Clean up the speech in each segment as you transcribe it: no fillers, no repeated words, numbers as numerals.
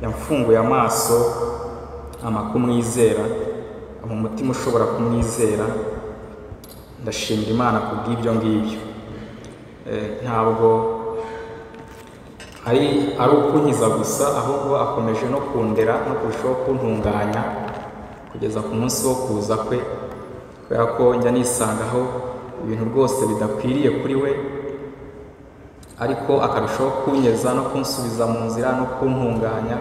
yamfunguye amaso kumwizera mu mutima ushobora kumwizera. Ndashimira Imana kubw'ibyo ngibyo. Ntabwo ari ukunkiza gusa, ahubwo akomeje no kundera no kurushaho kuntunganya kugeza ku munsi wo kuza kwe, kubera ko njya nisangaho ibintu rwose bidakwiriye kuri we, ariko akarushaho kunyeza no kunsubiza mu nzira no kuntunganya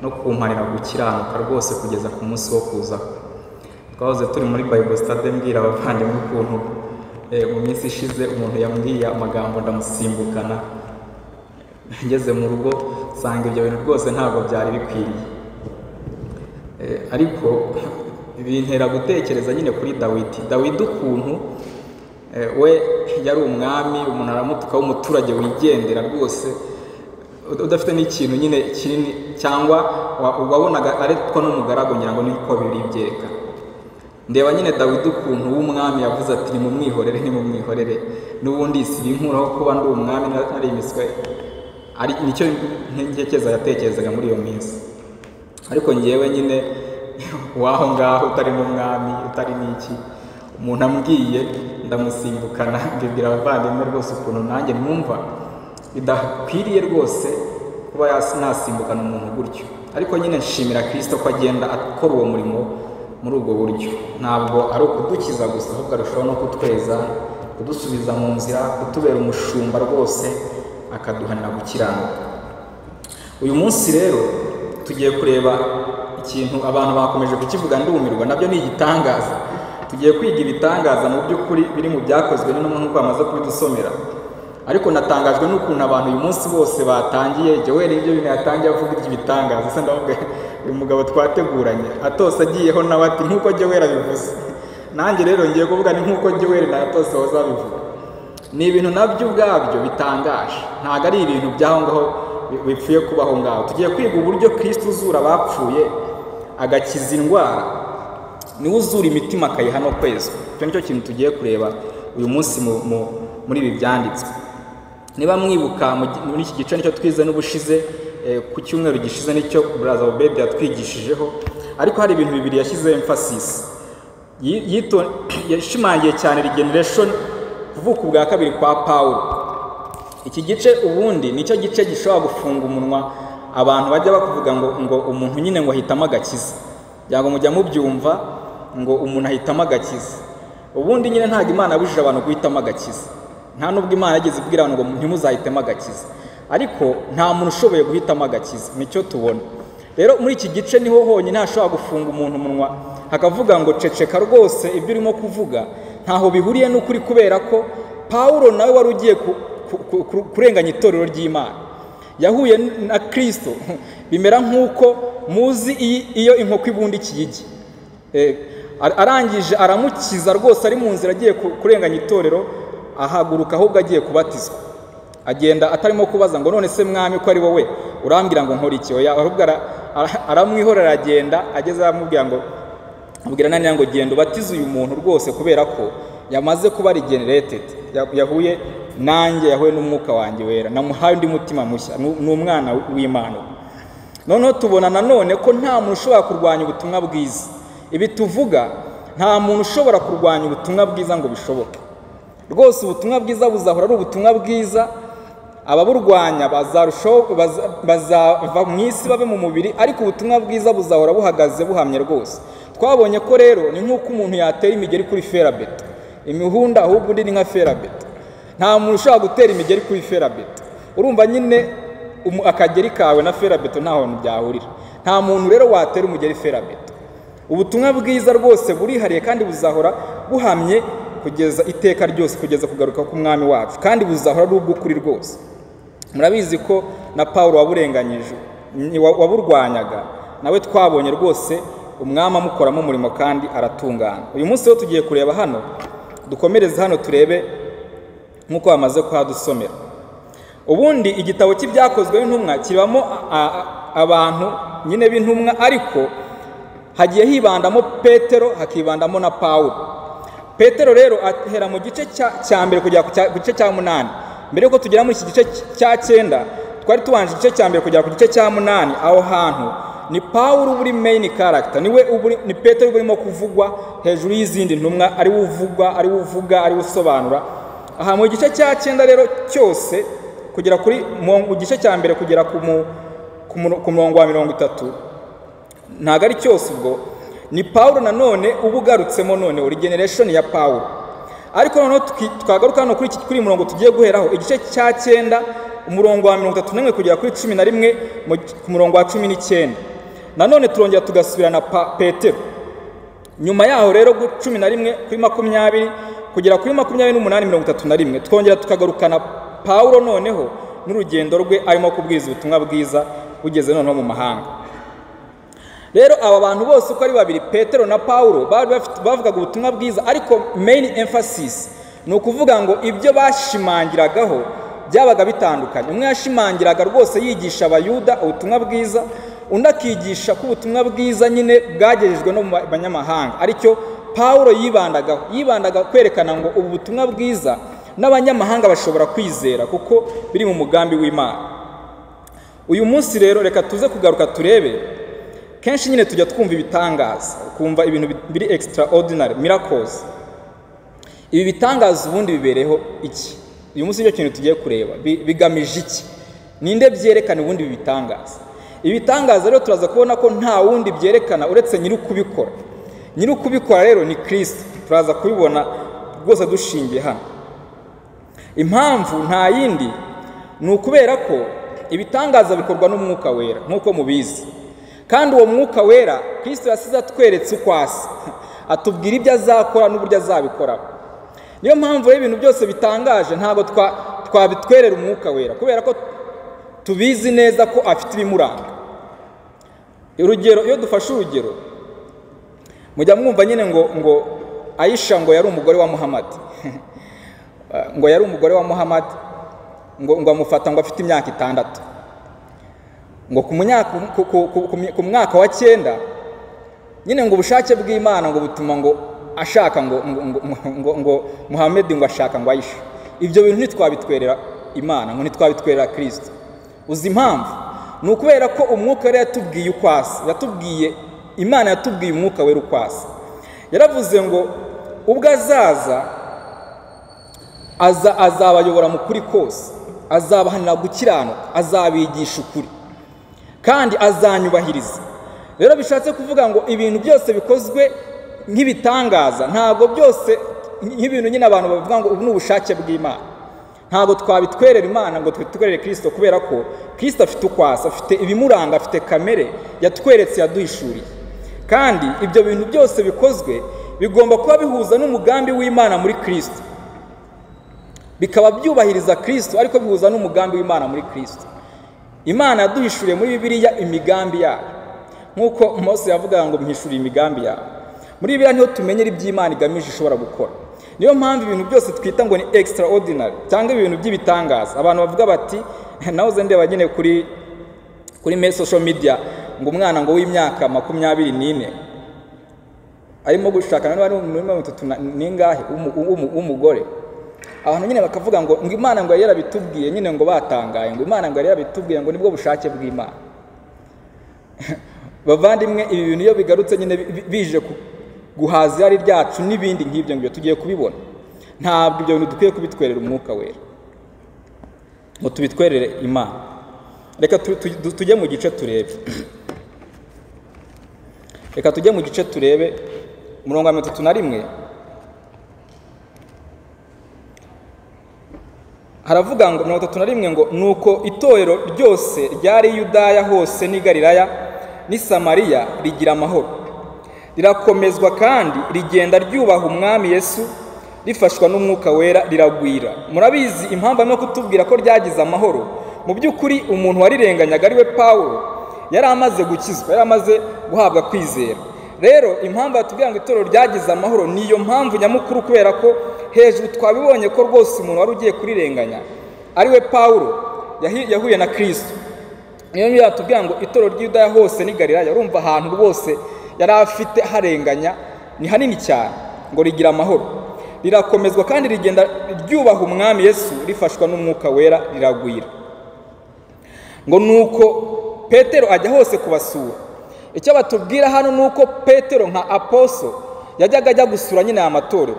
no kumparira gukiranuka rwose kugeza ku munsi wo kuza kwe. Twahoze turi muri Bible study mbwira abavandimwe ukuntu mu minsi ishize umuntu yambwiye amagambo ndamusimbukana, ngeze mu rugo nsanga ibyo bintu rwose ntabwo byari bikwiriye. Ariko bintera gutekereza nyine kuri Dawidi ukuntu we yari umwami, umuntu aramutuka w'umuturage wigendera rwose udafite n'ikintu nyine kinini, cyangwa wabonaga ariko n'umugaragu, ngira ngo niko biri byerekana. Ndeba nyine Dawidi ukuntu w'umwami yavuze ati nimumwihorere n'ubundi sibinkuraho kuba ndi umwami nari imiswe. Ari nicyo ntekereza yatekerezaga muri iyo minsi. Ariko ngewe nyine waho ngaho utari n'umwami utari n'iki, umuntu ambwiye ndamusimbukana mbibwira abavandimwe rwose ukuntu nanjye numva bidakwiriye rwose kuba nasimbukana umuntu gutyo. Ariko nyine nshimira Kristo ko agenda akora uwo murimo muri ubwo buryo. Ntabwo ari ukudukiza gusa, ahubwo arushaho no kutweza, kudusubiza mu nzira, kutubera umushumba rwose, akaduhanira gukiranuka. Uyu munsi rero tugiye kureba ikintu abantu bakomeje kukivuga ndumirwa, nabyo ni igitangaza. Tugiye kwiga ibitangaza mu by'ukuri biri mu byakozwe n'intumwa nk'uko bamaze kubidusomera. Ariko natangajwe n'ukuntu abantu uyu munsi bose batangiye, Joel ibyo bintu yatangiye avuga iby'ibitangaza. Se ndavuga uyu mugabo twateguranye atose agiyeho nawe ati nk'uko Joel abivuze, nanjye rero ngiye kuvuga ni nk'uko Joel na atose wazabivuga. Ni ibintu nabyo ubwabyo bitangaje, ntabwo ari ibintu by'aho ngaho bipfuye kubaho ngaho. Tugiye kwiga uburyo Kristo uzura abapfuye agakiza indwara, niwe uzura imitima akayiha no kwezwa. Icyo nicyo kintu tugiye kureba uyu munsi muri ibi byanditswe. Niba mwibuka muri iki gice nicyo twize n'ubushize, ku cyumweru gishize nicyo Brother Obed yatwigishijeho, ariko hari ibintu bibiri yashyize emphasis. Yashimangiye cyane regeneration, kuvuka ubwa kabiri kwa Pawulo. Iki gice ubundi nicyo gice gishobora gufunga umunwa abantu bajya bakuvuga ngo umuntu nyine ngo ahitamo agakiza, cyangwa mujya mubyumva ngo umuntu ahitamo agakiza. Ubundi nyine ntabwo Imana yabujije abantu guhitamo agakiza, nta nubwo Imana yageze ibwira abantu ngo ntimuzahitemo agakiza, ariko nta muntu ushoboye guhitamo agakiza, nicyo tubona. Rero muri iki gice niho honyine hashobora gufunga umuntu umunwa hakavuga ngo ceceka rwose ibyo urimo kuvuga ntaho bihuriye n'ukuri, kubera ko Pawulo nawe wari ugiye kurenganya itorero ry'Imana yahuye na Kristo. Bimera nk'uko muzi iyo inkoko ibundikiye igi, arangije aramukiza rwose, ari mu nzira agiye kurenganya itorero, ahaguruka ahubwo agiye kubatizwa. Agenda atarimo kubaza ngo none se mwami ko ari wowe urambwira ngo nkora iki, ahubwo aramwihorera. Agenda ageze aramubwira ngo abwira nani ngo genda ubatize uyu muntu rwose, kubera ko yamaze kuba regenerated, yahuye nanjye, yahuye n'umwuka wanjye wera, namuhaye undi mutima mushya, ni umwana w'Imana. Noneho tubona nanone ko nta muntu ushobora kurwanya ubutumwa bwiza. Ibi tuvuga nta muntu ushobora kurwanya ubutumwa bwiza ngo bishoboke rwose. Ubutumwa bwiza buzahora ari ubutumwa bwiza, ababurwanya bazava mu isi babe mu mubiri, ariko ubutumwa bwiza buzahora buhagaze buhamye rwose. Twabonye ko rero ni nk'uko umuntu yatera imigeri kuri ferabeto, imihunda ahubwo undi ni nka ferabeto. Nta muntu ushobora gutera imigeri kuri ferabeto. Urumva nyine akageri kawe na ferabeto nta hantu byahurira. Nta muntu rero watera umugeri ferabeto. Ubutumwa bwiza rwose burihariye kandi buzahora buhamye kugeza iteka ryose, kugeza kugaruka k'umwami wacu, kandi buzahora ari ubw'ukuri rwose. Murabizi ko na Pawulo waburenganyije, waburwanyaga, nawe twabonye rwose umwami amukoramo umurimo kandi aratungana. Uyu munsi rero tugiye kureba hano, dukomereze hano turebe nk'uko bamaze kuhadusomera. Ubundi igitabo cy'ibyakozwe n'intumwa kibamo abantu nyine b'intumwa, ariko hagiye hibandamo Petero, hakibandamo na Pawulo. Petero rero ahera mu gice cya mbere kujya ku gice cya 8, mbere yuko tugera muri iki gice cya 9 twari tubanje igice cya mbere kugera ku gice cya 8. aho hantu ni Pawulo buri main character, ni Petero burimo kuvugwa hejuru y'izindi ntumwa, ari uvuga ari usobanura. Aha mu gice cya 9 rero cyose kugera kuri mu gice cya mbere kugera ku murongo wa 30, ntago ari cyose ubwo ni Pawulo nanone ubugarutsemo none regeneration ya Pawulo. Ariko noneho twagaruka hano kuri murongo tugiye guheraho igice cya 9 umurongo wa 31 kugera kuri 11 ku murongo wa 19. Nanone turongera tugasubirana Petero. Nyuma yaho rero 11 kuri 20 kugera kuri 28:31 twongera tukagarukana Pawulo noneho n'urugendo rwe arimo kubwiriza ubutumwa bwiza bugeze noneho mu mahanga. Rero aba bantu bose uko ari babiri, Petero na Pawulo, bavugaga ubutumwa bwiza, ariko main emphasis ni ukuvuga ngo ibyo bashimangiragaho byabaga bitandukanye. Umwe yashimangiraga rwose yigisha abayuda ubutumwa bwiza, undi akigisha ko ubutumwa bwiza nyine bwagejejwe no mu banyamahanga. Aricyo Pawulo yibandaga kwerekana ngo ubu butumwa bwiza n'abanyamahanga bashobora kwizera kuko biri mu mugambi w'Imana. Uyu munsi rero reka tuze kugaruka turebe, kenshi nyine tujya twumva ibitangaza, kumva ibintu biri extraordinary miracles. Ibi bitangaza ubundi bibereho iki? Uyu munsi nicyo kintu tugiye kureba, bigamije iki? Ninde byerekana ubundi ibi bitangaza? Ibitangaza rero turaza kubona ko nta wundi byerekana uretse nyir'ukubikora. Nyir'ukubikora rero ni Kristo. Turaza kubibona rwose dushingiye hano. Impamvu nta yindi ni ukubera ko ibitangaza bikorwa n'Umwuka Wera nk'uko mubizi, kandi uwo Mwuka Wera Kristo yasize atweretse uko asa, atubwira ibyo azakora n'uburyo azabikora. Niyo mpamvu ibintu byose bitangaje ntabwo twabitwerera Umwuka Wera, kubera ko tubizi neza ko afite ibimuranga. Urugero, iyo dufashe urugero, mujya mwumva nyine ngo Aisha ngo yari umugore wa Muhammad ngo yari umugore wa Muhammad, ngo amufata ngo afite imyaka 6, ngo ku mwaka wa 9 nyine ngo ubushake bw'Imana ngo butuma ngo ashaka ngo Muhammad ngo ashaka ngo Aisha. Ibyo bintu ntitwabitwerera Imana, ngo ntitwabitwerera Kristo. Uzi impamvu? Ni ukubera ko Umwuka Wera yatubwiye uko asa, Imana yatubwiye Umwuka Wera uko asa. Yaravuze ngo ubwo azabayobora mu kuri kose, azabahanira gukiranuka, azabigisha ukuri, kandi azanyubahiriza. Rero bishatse kuvuga ngo ibintu byose bikozwe nk'ibitangaza, ntabwo byose nk'ibintu nyine abantu bavuga ngo ubu ni ubushake bw'Imana, ntabwo twabitwerera Imana ngo twitwerere Kristo, kubera ko Kristo afite uko asa, afite ibimuranga, afite kamere yatweretse, yaduhishuriye. Kandi ibyo bintu byose bikozwe bigomba kuba bihuza n'umugambi w'Imana muri Kristo, bikaba byubahiriza Kristo, ariko bihuza n'umugambi w'Imana muri Kristo. Imana yaduhishuriye muri Bibiliya imigambi yayo, nk'uko Mose yavuga ngo mpishuriye imigambi yayo. Muri Bibiliya niho tumenyera iby'Imana igamije ishobora gukora. Niyo mpamvu ibintu byose twita ngo ni extraordinary cyangwa ibintu by'ibitangaza. Abantu bavuga bati, nahoze ndeba nyine kuri social media ngo umwana ngo w'imyaka 24 arimo gushakana n'abari muri 30 ningahe umugore. Abantu nyine bakavuga ngo Imana ngo yarabitubwiye, nyine ngo batangaye ngo Imana ngo yarabitubwiye ngo nibwo bushake bw'Imana. Bavandimwe, ibi bintu iyo bigarutse nyine bije guhaza irari ryacu n'ibindi nk'ibyo ngibyo tugiye kubibona. Ntabwo ibyo bintu dukwiye kubitwerera Umwuka Wera, ngo tubitwerere Imana. Reka tujye mu gice turebe. Reka tujye mu gice turebe umurongo wa 31. Haravuga ngo 31 ngo nuko itorero ryose ryari Yudaya hose n'i Galilaya n'i Samariya rigira amahoro, rirakomezwa kandi rigenda ryubaha Umwami Yesu, rifashwa n'Umwuka Wera riragwira. Murabizi impamvu no kutubwira ko ryagize amahoro. Mu by'ukuri umuntu warirenganyaga ari we Pawulo yari amaze gukizwa, yari amaze guhabwa kwizera. Rero impamvu atubwira ngo itorero ryagize amahoro niyo mpamvu nyamukuru, kubera ko hejuru twabibonye ko rwose umuntu wari ugiye kurirenganya ari we Pawulo yahuye na Kristo. Niyo mpamvu atubwira ngo itorero ry'Yudaya hose n'i Galilaya, urumva ahantu rwose yari afite harenganya ni hanini cyane, ngo rigira amahoro. rirakomezwa kandi rigenda ryubaha umwami Yesu rifashwa n'umwuka wera riragwira. Ngo nuko Petero ajya hose kubasura. Icyo batubwira hano nuko Petero nka aposo yajyaga ajya gusura nyine amatorero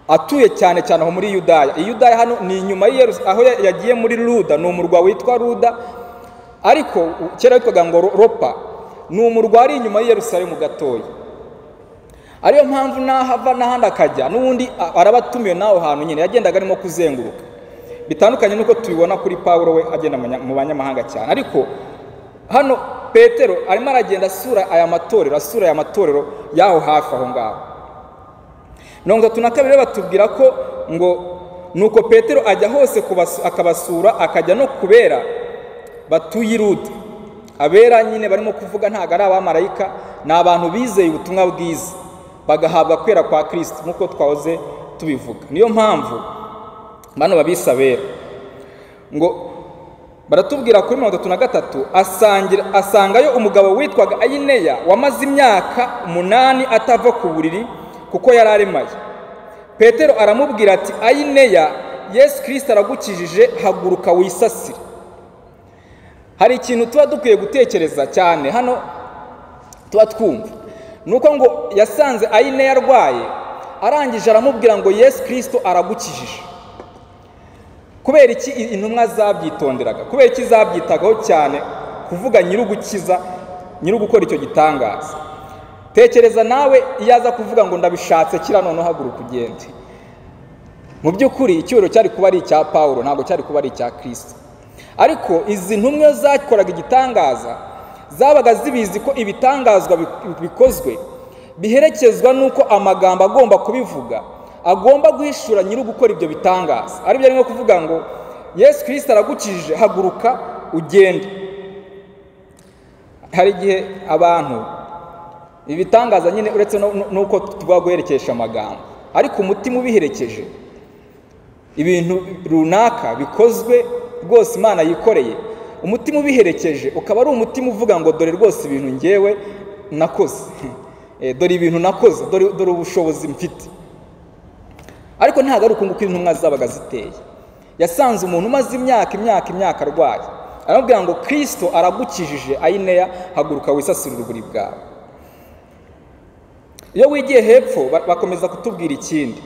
atuye cyane cyane aho muri Yudaya. Yudaya hano ni inyuma aho yagiye muri Luda, ni umurwa witwa Luda, ariko kera witwaga ngo Ropa, ni umurwa ari inyuma y'Yerusalemu gatoya. Ariyo mpamvu nahava n'ahandi akajya n'ubundi arabatumiye naho hantu nyine yagendaga arimo kuzenguruka, bitandukanye nuko tubibona kuri Pawulo we agenda mu banyamahanga cyane. Ariko hano Petero arimo aragenda asura aya matorero yaho hafi aho ngaho. 32 batubwira ko ngo nuko Petero ajya hose akabasura, akajya no kubera batuye i Luda. Abera nyine barimo kuvuga ntago ari abamarayika, ni abantu bizeye ubutumwa bwiza bagahabwa kwera kwa Kristo nkuko twahoze tubivuga. Niyo mpamvu bano babisa abera. Ngo baratubwira kuri 33 asangayo umugabo witwaga Ayineya wamaze imyaka 8 atava ku buriri kuko yari aremaye. Petero aramubwira ati, Ayineya, Yesu Kristo aragukijije, haguruka wisasire. Hari ikintu tuba dukwiye gutekereza cyane hano tuba twumva, nuko ngo yasanze Ayineya arwaye, arangije aramubwira ngo Yesu Kristo aragukijije. Kubera iki intumwa zabyitonderaga? Kubera iki zabyitagaho cyane kuvuga nyirugukiza, nyirugukora icyo gitangaza? Tekereza nawe iyo aza kuvuga ngo ndabishatse kira none haguruka ugende. Mu by'ukuri icyubahiro cyari kuba ari icya Pawulo, ntabwo cyari kuba ari icya Kristo. Ariko izi ntumwa zakoraga igitangaza zabaga zibizi ko ibitangazwa bikozwe biherekezwa nuko amagambo agomba kubivuga agomba guhishura nyiri gukora ibyo bitangaza. Ari byo arimo kuvuga ngo Yesu Kristo aragukijije, haguruka ugende. Hari igihe abantu ibitangaza nyine uretse nuko tuvuga guherekesha amagambo, ariko umutima ubiherekeje ibintu runaka bikozwe rwose Imana yikoreye, umutima ubiherekeje ukaba ari umutima uvuga ngo dore rwose ibintu ngewe nakoze, dore ibintu nakoze, dore ubushobozi mfite. Ariko ntabwo ari ukunguka intumwa zabaga ziteye. Yasanze umuntu umaze imyaka arwaye, aramubwira ngo Kristo aragukijije, Ayineya, haguruka wisasire uruburi bwawe. Iyo wigiye hepfo bakomeza kutubwira ikindi.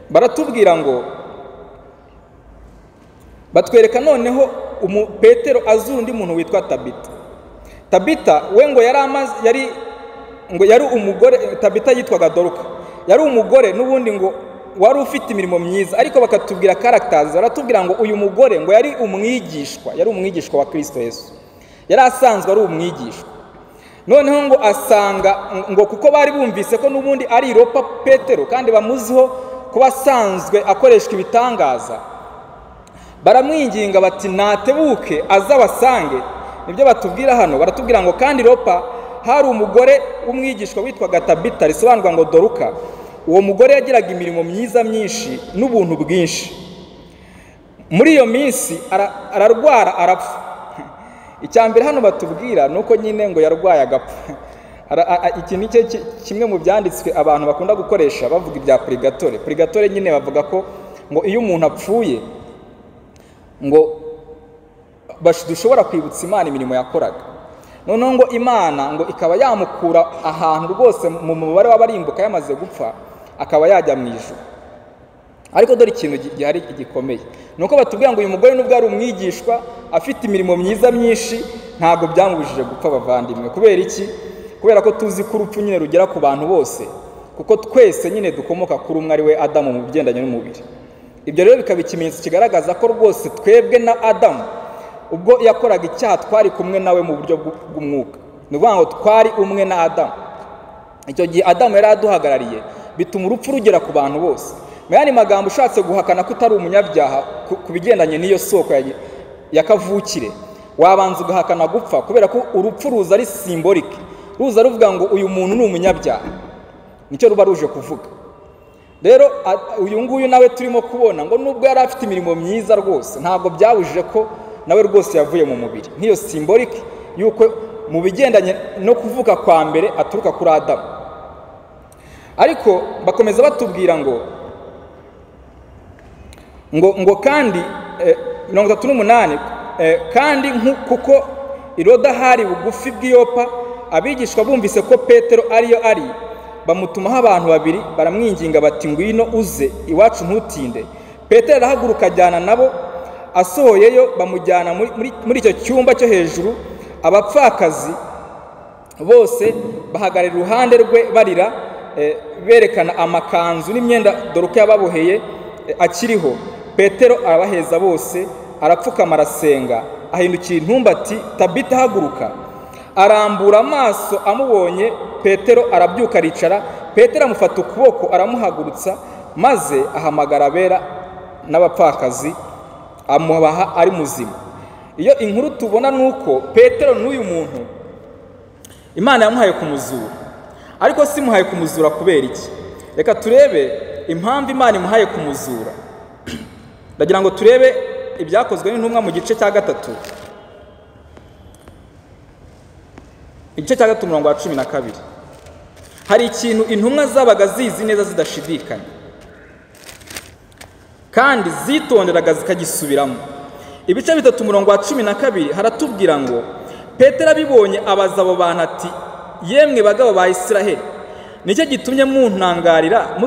Baratubwira ngo batwereka noneho Petero azura undi muntu witwa Tabita. Tabita we ngo yari umugore. Tabita yitwaga Doruka, yari umugore n'ubundi ngo wari ufite imirimo myiza, ariko bakatubwira characters. Baratubwira ngo uyu mugore ngo yari umwigishwa wa Kristo Yesu, yari asanzwe ari umwigishwa. Noneho ngo asanga ngo kuko bari bumvise ko n'ubundi ari Iropa Petero kandi bamuziho kuba asanzwe akoreshwa ibitangaza, baramwinginga bati natebuke aza basange. Nibyo batubwira hano. Baratubwira ngo kandi Iropa hari umugore w'umwigishwa witwaga Tabita, risobanurwa ngo Doruka. Uwo mugore yagiraga imirimo myiza myinshi n'ubuntu bwinshi. Muri iyo minsi ararwara arapfa. Icyambere hano batubwira nuko nyine ngo yarwaye agapfa. Iki ni kimwe mu byanditswe abantu bakunda gukoresha bavuga ibya purgatoire. Purgatoire nyine bavuga ko ngo iyo umuntu apfuye ngo dushobora kwibutsa Imana imirimo yakoraga. Noneho ngo Imana ngo ikaba yamukura ahantu rwose mu mubare w'abarimbuka yamaze gupfa, akaba yajya mu ijuru. Ariko dore ikintu gihari gikomeye, nuko batubwira ngo uyu mugore nubwo ari umwigishwa afite imirimo myiza myinshi, ntabwo byamubujije gupfa bavandimwe. Kubera iki? Kubera ko tuzi ko urupfu nyine rugera ku bantu bose, kuko twese nyine dukomoka kuri umwe ari we Adamu mu bigendanye n'umubiri. Ibyo rero bikaba ikimenyetso kigaragaza ko rwose twebwe na Adamu ubwo yakoraga icyaha twari kumwe nawe mu buryo bw'umwuka. Ni ukuvuga ngo twari umwe na Adamu. Icyo gihe Adamu yari aduhagarariye, bituma urupfu rugera ku bantu bose. Mu yandi magambo, ushatse guhakana ko utari umunyabyaha ku bigendanye n'iyo soko ya kavukire, wabanza ugahakana gupfa, kubera ko urupfu ruza ari symbolique, ruza ruvuga ngo uyu muntu ni umunyabyaha. Nicyo ruba ruje kuvuga. Rero uyu nguyu nawe turimo kubona ngo nubwo yari afite imirimo myiza rwose, ntabwo byabujije ko nawe rwose yavuye mu mubiri. Nk'iyo symbolique yuko mu bigendanye no kuvuka kwa mbere aturuka kuri Adamu. ariko bakomeza batubwira ngo kandi 38 kandi kuko iroda hari bugufi bw'iyopa abigishwa bumvise ko Petero ariyo ari bamutumaho abantu babiri baramwinginga bati ngwino uze iwacu ntutinde. Petero arahaguruka ajyana nabo, asohoyeyo bamujyana muri icyo cyumba cyo hejuru. Abapfakazi bose bahagarara iruhande rwe barira, berekana amakanzu n'imyenda Doruka yababoheye akiriho. Petero arabaheza bose, arapfukama arasenga, ahindukira intumba ati Tabita haguruka. Arambura amaso, amubonye Petero arabyuka aricara. Petero amufata ukuboko aramuhagurutsa, maze ahamagara abera n'abapfakazi amubaha ari muzima. Iyo inkuru tubona nuko Petero n'uyu muntu Imana yamuhaye kumuzura, ariko si muhaye kumuzura kubera iki? Reka turebe impamvu Imana imuhaye kumuzura. Ndagira ngo turebe ibyakozwe n'intumwa mu gice cya 3, igice cya 3 umurongo wa 12. Hari ikintu intumwa zabaga zizi neza zidashidikanya kandi zitonderaga zikagisubiramo. Ibice 3 umurongo wa 12 haratubwira ngo Petero abibonye abaza abo bantu ati yemwe bagabo ba Isiraheli, nicyo gitumye mutangarira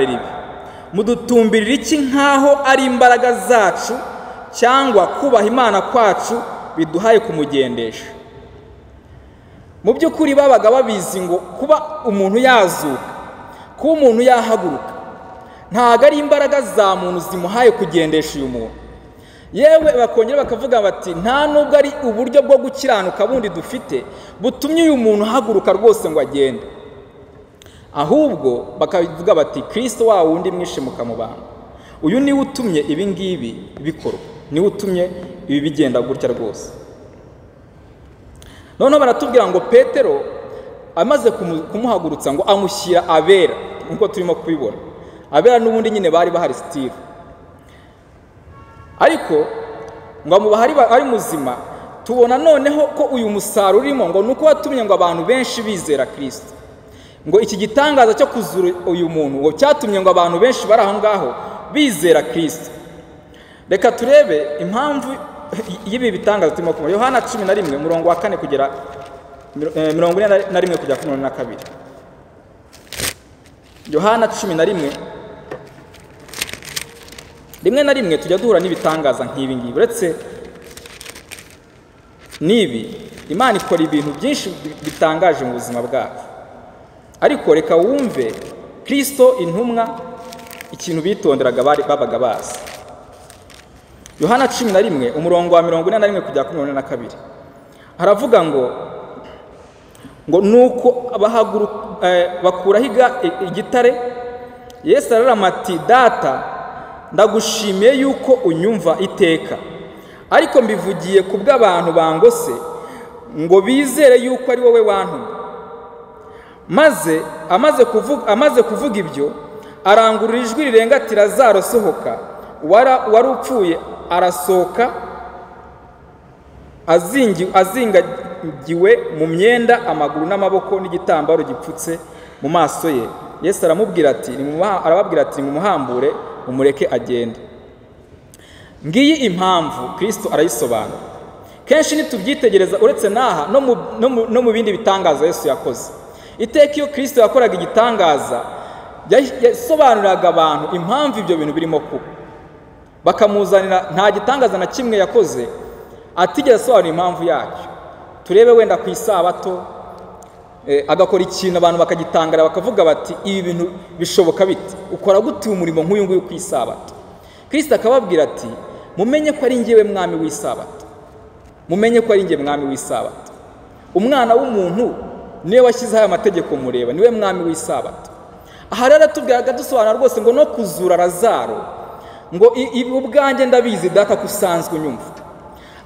ibi? Mudutumbirira iki nkaho ari imbaraga zacu cyangwa kubaha Imana kwacu biduhaye kumugendesha? Mu by'ukuri babaga babizi ngo kuba umuntu yazuka, kuba umuntu yahaguruka, ntago ari imbaraga za muntu zimuhaye kugendesha uyu muntu. Yewe bakongera bakavuga bati nta nubwo ari uburyo bwo gukiranuka bundi dufite butumye uyu muntu ahaguruka rwose ngo agende, ahubwo bakavuga bati Kristo wa wundi mwishe mukamubanga, uyu niwe utumye ibi ngibi bikorwa, niwe utumye ibi bigenda gutya rwose. Noneho baratubwira ngo Petero amaze kumuhagurutsa ngo amushyira abera, nkuko turimo kubibona. Abera n'ubundi nyine bari bahari Steve, ariko ngo amubahari ari muzima. Tubona noneho ko uyu musaruro urimo ngo nuko watumye ngo abantu benshi bizera Kristo. Ngo iki gitangaza cyo kuzura uyu muntu ngo cyatumye ngo abantu benshi bari aho ngaho bizera Kristo. Reka turebe impamvu y'ibi bitangaza turimo kumva. Yohana 11 umurongo wa 4 kugera 41 kugera 42. Yohana 11 rimwe na rimwe tujya duhura n'ibitangaza nk'ibi ngibi. Uretse nibi Imana ikora ibintu byinshi bitangaje mu buzima bwacu, ariko reka wumve Kristo intumwa ikintu bitonderaga babaga bazi. Yohana 11 umurongo wa 41 kugera 42 haravuga ngo nuko bakuraho igitare. Yesu ararama ati Data, ndagushimiye yuko unyumva iteka, ariko mbivugiye kubw'abantu bangose ngo bizere yuko ari wowe wantumye. Maze amaze kuvuga ibyo arangurura ijwi rirenga ati Lazaro sohoka. Wari upfuye arasohoka azingagiwe mu myenda amaguru n'amaboko n'igitambaro gipfutse mu maso ye. Yesu arababwira ati mumuhambure umureke agende. Ngiyi impamvu Kristo arayisobanura. Kenshi nitubyitegereza uretse naha no mu bindi bitangaza Yesu yakoze. Iteka iyo Kristo yakoraga igitangaza yasobanuriraga abantu impamvu ibyo bintu birimo kuba, bakamuzanira. Nta gitangaza na kimwe yakoze atigeze asobanura impamvu yacyo. Turebe wenda ku isabato agakora ikintu abantu bakagitangara bakavuga bati ibi bintu bishoboka bite, ukora gute umurimo nk'uyu nguyu ku isabato? Kristo akababwira ati mumenye ko ari njyewe mwami w'isabato, mumenye ko ari njye mwami w'isabato. Umwana w'umuntu niwe washyizeho aya mategeko mureba, niwe mwami w'isabato. Aha rero tubwiraga dusobanura rwose ngo no kuzura Lazaro, ngo ubwanjye ndabizi Data ko usanzwe unyumva,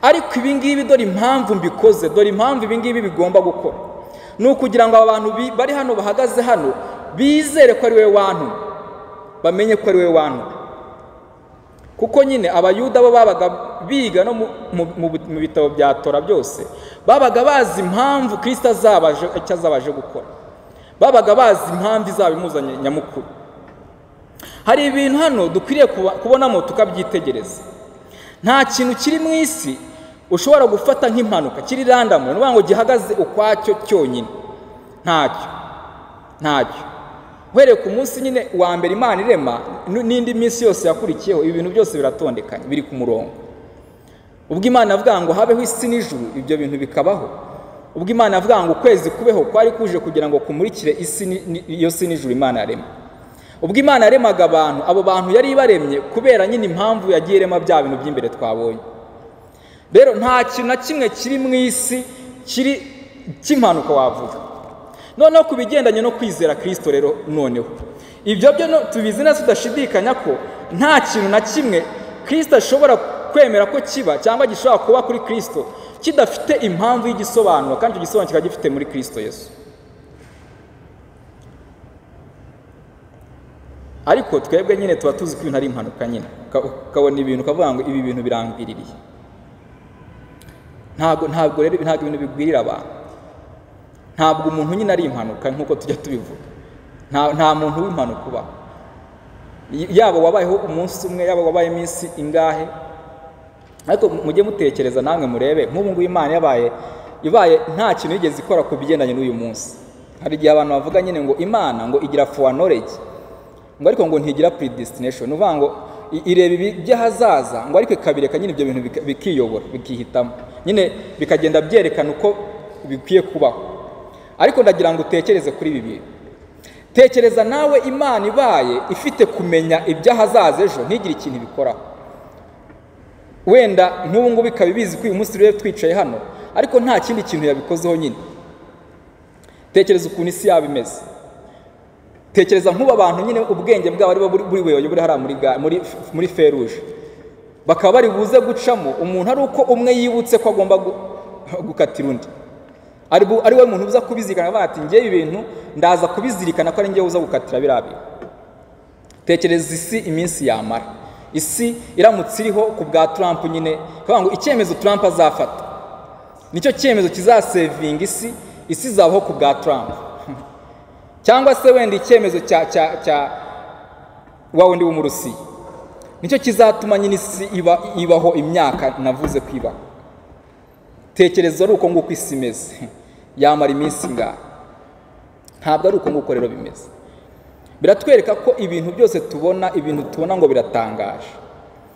ariko ibi ngibi dore impamvu mbikoze, dore impamvu ibi ngibi bigomba gukora. Ni ukugira ngo aba bantu bari hano bahagaze hano bizere ko ari we wantumye, bamenye ko ari we wantumye. Kuko nyine abayuda bo babaga biga no mu bitabo bya Tora byose, babaga bazi impamvu Kristo azabaje gukora. babaga bazi impamvu izabimuzanye nyamukuru. Hari ibintu hano dukwiriye kubonamo tukabyitegereza. Nta kintu kiri mu isi ushobora gufata nk'impanuka kiri random, n'uvuga ngo gihagaze ukwacyo cyonyine. Ntacyo. Uhereye ku munsi nyine wa mbere Imana irema n'indi minsi yose yakurikiyeho, ibi bintu byose biratondekanye, biri ku murongo. Ubwo Imana avuga ngo habeho isi n'ijuru, ibyo bintu bikabaho. Ubwo Imana avuga ngo ukwezi kubeho, kwari kuje kugira ngo kumurikire isi iyo si n'ijuru Imana yarema. Ubwo Imana yaremaga abantu, abo bantu yari ibaremye kubera nyine impamvu yagiye irema bya bintu by'imbere twabonye. Rero nta kintu na kimwe kiri mu isi kiri cy'impanuka wavuga. Noneho ku bigendanye no kwizera Kristo rero, noneho ibyo byo tubizi neza tudashidikanya ko nta kintu na kimwe Kristo ashobora kwemera ko kiba cyangwa gishobora kuba kuri Kristo kidafite impamvu y'igisobanuro, kandi icyo gisobanuro kikaba gifite muri Kristo Yesu. Ariko twebwe nyine tuba tuzi ko ibintu ari impanuka nyine, ukabona ibintu ukavuga ngo ibi bintu birangwiririye. Ntabwo rero ibintu bigwirira abantu. Ntabwo umuntu nyine ari impanuka nk'uko tujya tubivuga. Nta muntu w'impanuka ubaho. Yaba wabayeho umunsi umwe, yaba wabaye iminsi ingahe. Ariko mujye mutekereza namwe murebe, nk'ubu ngubu Imana ibaye nta kintu yigeze ikora ku bigendanye n'uyu munsi. Hari igihe abantu bavuga nyine ngo Imana ngo igira foreknowledge, ngo ariko ngo ntigira predestination. Uvuga ngo ireba ibi by'ahazaza, ngo ariko ikabireka nyine ibyo bintu bikiyobora, bikihitamo nyine, bikagenda byerekana uko bikwiye kubaho. Ariko ndagira ngo utekereze kuri ibi bintu. Tekereza nawe Imana ibaye ifite kumenya iby'ahazaza ejo, ntigire ikintu ibikoraho. Wenda nk'ubu ngubu ikaba ibizi ko uyu munsi rero twicaye hano, ariko nta kindi kintu yabikozeho nyine. Tekereza ukuntu isi yaba imeze. Tekereza nk'ubu abantu nyine ubwenge bwabo ari buri buyoboye buri hariya muri feruje, bakaba bari buze gucamo umuntu ari uko umwe yibutse ko agomba gukatira undi, ari we muntu uza kubizirikana avuga ati ngiye ibintu ndaza kubizirikana ko ari ngiye uza gukatira birabi. Tekereza isi iminsi yamara, isi iramutse iriho ku bwa Trump nyine, kuvuga ngo icyemezo Trump azafata nicyo cyemezo kizasevinga isi izabaho ku bwa Trump. Cyangwa se wenda icyemezo cya wa wundi w'umurusiya nicyo kizatuma nyine isi ibaho imyaka navuze kwibaho. Tekereza ari uko nguko isi imeze, yamara iminsi ngaha. Ntabwo ari uko nguko rero bimeze. Biratwereka ko ibintu byose tubona ngo biratangaje.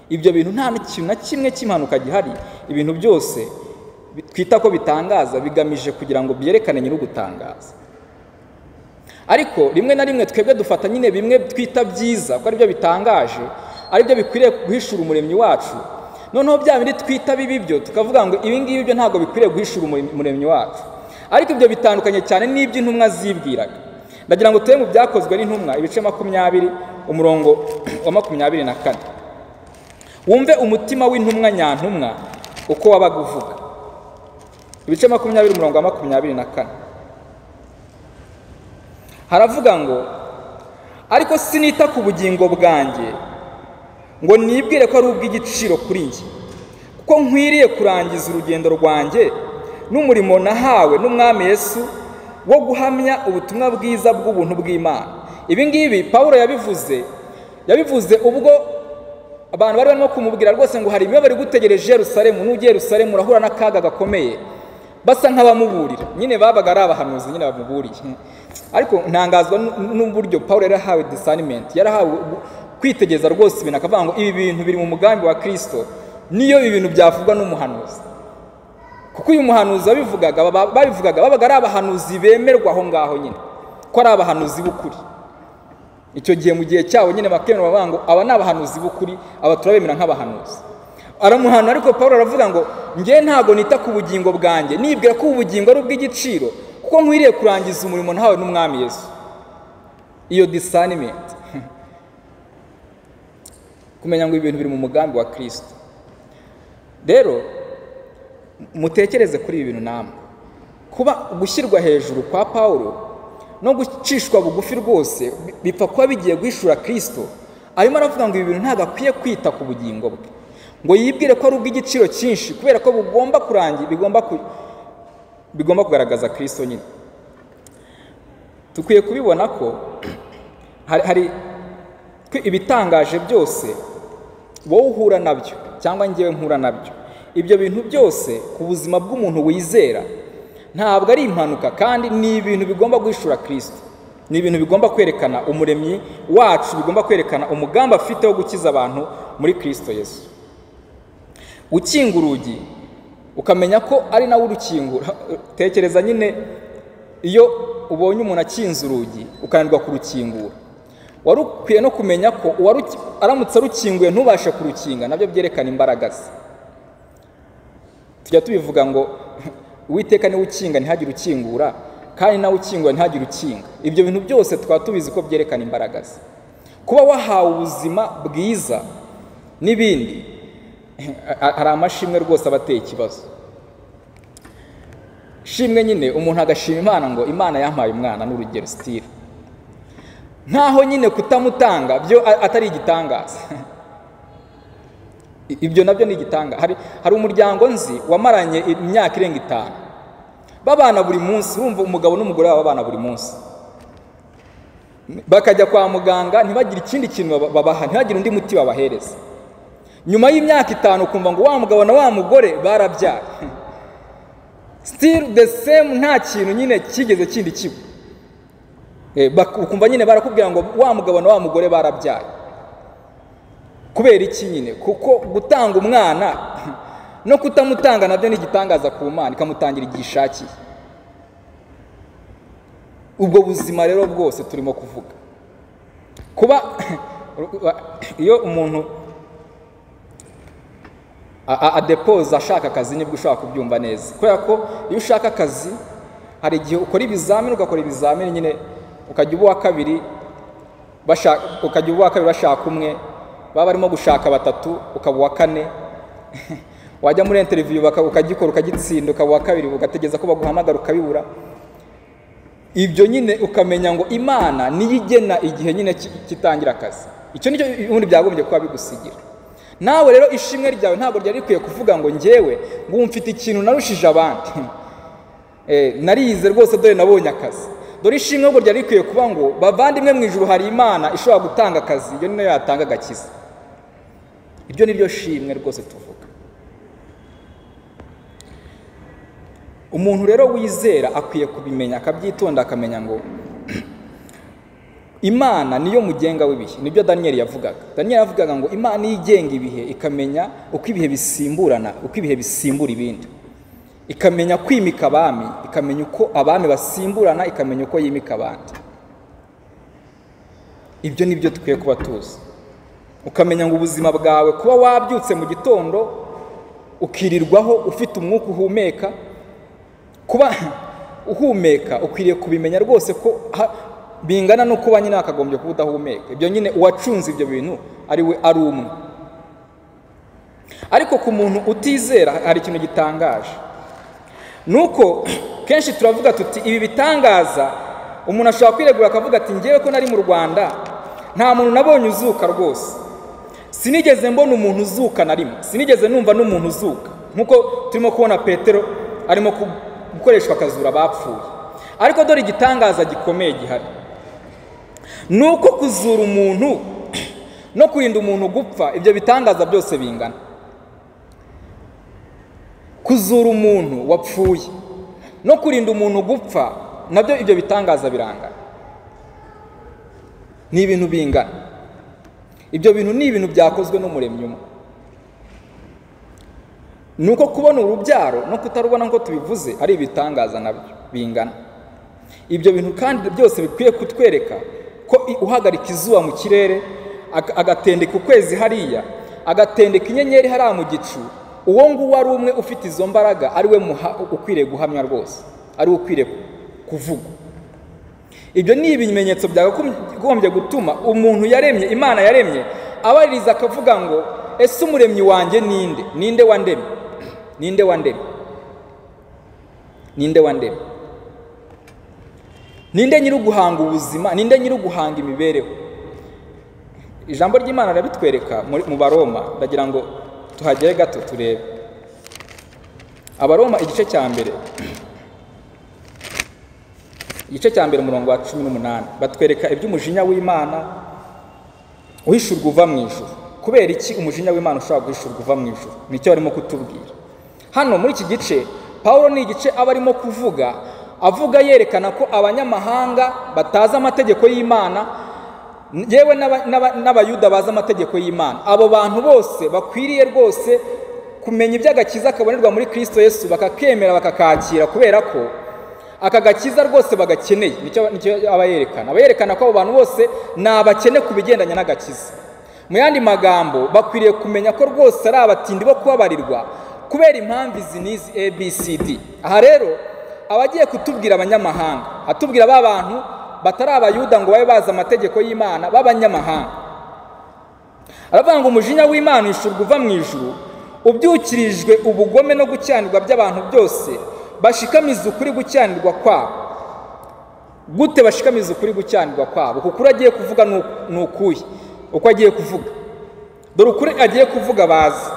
Ibyo bintu nta kintu na kimwe cy'impanuka gihari. Ibintu byose twita ko bitangaza bigamije kugira ngo byerekane nyiri ugutangaza. Ariko rimwe na rimwe twebwe dufata nyine bimwe twita byiza ko ari byo bitangaje, ari byo bikwiriye guhishura umuremyi wacu. Noneho bya bindi twita bibi byo tukavuga ngo ibi ngibi byo ntabwo bikwiriye guhishura umuremyi wacu. Ariko ibyo bitandukanye cyane n'iby'intumwa zibwiraga. Ndagira ngo tuye mu byakozwe n'intumwa ibice 20 umurongo wa 24. Wumve umutima w'intumwa nyantumwa uko wabaga uvuga. Ibice 20 umurongo wa 24. Haravuga ngo ariko sinita ku bugingo bwanjye ngo nibwire ko ari ubw'igiciro kuri njye, kuko nkwiriye kurangiza urugendo rwanjye n'umurimo nahawe n'umwami Yesu wo guhamya ubutumwa bwiza bw'ubuntu bw'Imana. Ibi ngibi Pawulo yabivuze ubwo abantu bari barimo kumubwira rwose ngo hari ibyo bari gutegereje Yerusalemu, n'ugiye Yerusalemu urahura n'akaga gakomeye, basa nk'abamuburira nyine, babaga ari abahanuzi nyine bamuburiye. Ariko ntangazwa n'uburyo Pawulo yarahawe discernment, yarahawe kwitegeza rwose ibintu, akavuga ngo ibi bintu biri mu mugambi wa Kristo, niyo ibi bintu byavugwa n'umuhanuzi. Kuko uyu muhanuzi babivugaga babaga ari abahanuzi bemerwa aho ngaho nyine, ko ari abahanuzi b'ukuri. Icyo gihe mu gihe cyawo nyine bakemera bavuga ngo aba ni abahanuzi b'ukuri, aba turabemera nk'abahanuzi. Aramuhana, ariko Pawulo aravuga ngo ngiye ntago nita ku bugingo bwanjye, nibwira ko ubugingo ari ubw'igiciro, kuko nkwiriye kurangiza umurimo nahawe n'umwami Yesu. Iyo discernment, kumenya ngo ibintu biri mu mugambi wa Kristo. Rero mutekereze kuri ibi bintu namwe. Kuba gushyirwa hejuru kwa Pawulo no gucishwa bugufi rwose bipfa kuba bigiye guhishura Kristo. Arimo aravuga ngo ibi bintu ntabwo akwiye kwita ku bugingo bwe, ngo yibwire ko ari ubw'igiciro cyinshi, kubera ko bugomba kurangira, bigomba kugaragaza Kristo nyine. dukwiye kubibona ko hari ibitangaje byose wowe uhura nabyo cyangwa ngewe nkura nabyo. Ibyo bintu byose ku buzima bw'umuntu wizera ntabwo ari impanuka, kandi ni ibintu bigomba guhishura Kristo. Ni ibintu bigomba kwerekana umuremyi wacu, bigomba kwerekana umugambi afite wo gukiza abantu muri Kristo Yesu. Ukinga urugi ukamenya ko ari nawe urukingura. Tekereza nyine iyo ubonye umuntu akinze urugi ukananirwa kurukingura, wari ukwiye no kumenya ko aramutse arukinguye ntubashe kurukinga, nabyo byerekana imbaraga ze. Tujya tubivuga ngo Uwiteka niwe ukinga ntihagire ukingura, kandi nawe ukingura ntihagire ukinga. Ibyo bintu byose twaba tubizi ko byerekana imbaraga ze. Kuba wahawe ubuzima bwiza n'ibindi, hari amashimwe rwose abateye ikibazo. Shimwe nyine umuntu agashima Imana ngo Imana yampaye umwana, n'urugero style, nkaho nyine kutamutanga byo atari igitangaza. Ibyo nabyo ni igitangaza. Hari umuryango nzi wamaranye imyaka irenga 5 babana buri munsi. Urumva umugabo n'umugore babana buri munsi, bakajya kwa muganga ntibagire ikindi kintu babaha, ntibagire undi muti babahereza. Nyuma y'imyaka 5 ukumva ngo wa mugabo na wa mugore barabyaye, still the same, nta kintu nyine kigeze kindi kiba. Ukumva nyine barakubwira ngo wa mugabo na wa mugore barabyaye. Kubera iki nyine? Kuko gutanga umwana no kutamutanga nabyo ni igitangaza ku Mana, ikamutangira igihe ishakiye. Ubwo buzima rero bwose turimo kuvuga, kuba iyo umuntu adepoza ashaka akazi nibwo ushaka kubyumva neza. Kubera ko iyo ushaka akazi hari igihe ukora ibizamini, ugakora ibizamini nyine ukajya uwa kabiri bashaka umwe, baba barimo gushaka 3 ukaba uwa 4. Wajya muri interview ukagikora ukagitsinda, ukaba uwa 2, ugategeza ko baguhamagara ukabibura. Ibyo nyine ukamenya ngo Imana niyo igena igihe nyine kitangira akazi. Icyo nicyo ubundi byagombye kuba bigusigira. Nawe rero ishimwe ryawe ntabwo ryari rikwiye kuvuga ngo ngewe ngo mfite ikintu narushije abandi, narize rwose dore nabonye akazi. Dore ishimwe ngo ryari rikwiye kuba ngo bavandimwe mu ijuru hari Imana ishobora gutanga akazi, iyo niyo yatanga agakiza. Ibyo ni ryo shimwe rwose tuvuga. Umuntu rero wizera akwiye kubimenya, akabyitonda, akamenya ngo Imana niyo mugenga w'ibihe. Nibyo Daniel yavugaga. Daniel yavugaga ngo Imana igenga ibihe, ikamenya uko ibihe bisimburana, uko ibihe bisimbura ibindi, ikamenya kwimika abami, ikamenya uko abami basimburana, ikamenya uko yimika abandi. Ibyo nibyo tukwiye kuba tuzi. Ukamenya ngo ubuzima bwawe, kuba wabyutse mu gitondo ukirirwaho ufite umwuka uhumeka, kuba uhumeka ukwiriye kubimenya rwose ko bingana no kuba nyine akagombye kuba udahumeka. Ibyo nyine uwacunze ibyo bintu ari we ari umwe. Ariko ku muntu utizera hari ikintu gitangaje, nuko kenshi turavuga tuti ibi bitangaza umuntu ashobora kwiregura akavuga ati ngewe ko nari mu Rwanda nta muntu nabonye uzuka rwose, sinigeze mbona umuntu uzuka na rimwe, sinigeze numva n'umuntu uzuka, nkuko turimo kubona Petero arimo gukoreshwa akazura abapfuye. Ariko dore igitangaza gikomeye gihari, nuko kuzura umuntu no kurinda umuntu gupfa, ibyo bitangaza byose bingana. Kuzura umuntu wapfuye no kurinda umuntu gupfa, nabyo ibyo bitangaza birangana, ni ibintu bingana. Ibyo bintu ni ibintu byakozwe n'umuremyi umwe. Nuko kubona urubyaro no kutarubona nko tubivuze ari ibitangaza nabyo bingana. Ibyo bintu kandi byose bikwiye kutwereka ko uhagarika izuba mu kirere, agatendeka ukwezi hariya, agatendeka inyenyeri hariya mu gicu, uwo nguwo ari umwe ufite izo mbaraga, ari we ukwiriye guhamya rwose, ari we ukwiriye kuvugwa. Ibyo ni ibimenyetso byakagombye gutuma umuntu yaremye, Imana yaremye, abaririza akavuga ngo ese umuremyi wanjye ninde? Ninde wandemye? Ninde wandemye? Ninde wandemye? Ninde nyiri guhanga ubuzima? Ninde nyiri guhanga imibereho? Ijambo ry'Imana rabitwereka mu Baroma, ndagira ngo tuhagere gato turebe. Abaroma igice cya mbere igice cya mbere umurongo wa 18 batwereka iby'umujinya w'Imana uhishurwa uva mu ijuru. Kubera iki umujinya w'Imana ushobora guhishurwa uva mu ijuru? Nicyo barimo kutubwira hano muri iki gice. Pawulo ni igice aba arimo avuga yerekana ko abanyamahanga batazi amategeko y'Imana, yewe n'abayuda bazi amategeko y'Imana. Abo bantu bose bakwiriye rwose kumenya iby'agakiza kabonerwa muri Kristo Yesu, bakakemera bakakakira, kubera ko aka gakiza rwose bagakeneye. Nicyo aba yerekana ko abo bantu bose ni abakene ku bigendanye n'agakiza. Mu yandi magambo, bakwiriye kumenya ko rwose ari abatindi bo kubabarirwa kubera impamvu izi n'izi ABCD. Aha rero abagiye kutubwira abanyamahanga, atubwira ba bantu batari abayuda ngo babe bazi amategeko y'Imana, b'abanyamahanga. Aravuga ngo umujinya w'Imana uhishurwa uva mu ijuru, ubyukirijwe ubugome no gucyanirwa by'abantu byose bashikamiza ukuri gucyanirwa kwabo. Gute bashikamiza ukuri gucyanirwa kwabo? Kuko agiye kuvuga ni ukuye, uko agiye kuvuga. Dore ukuri agiye kuvuga bazi,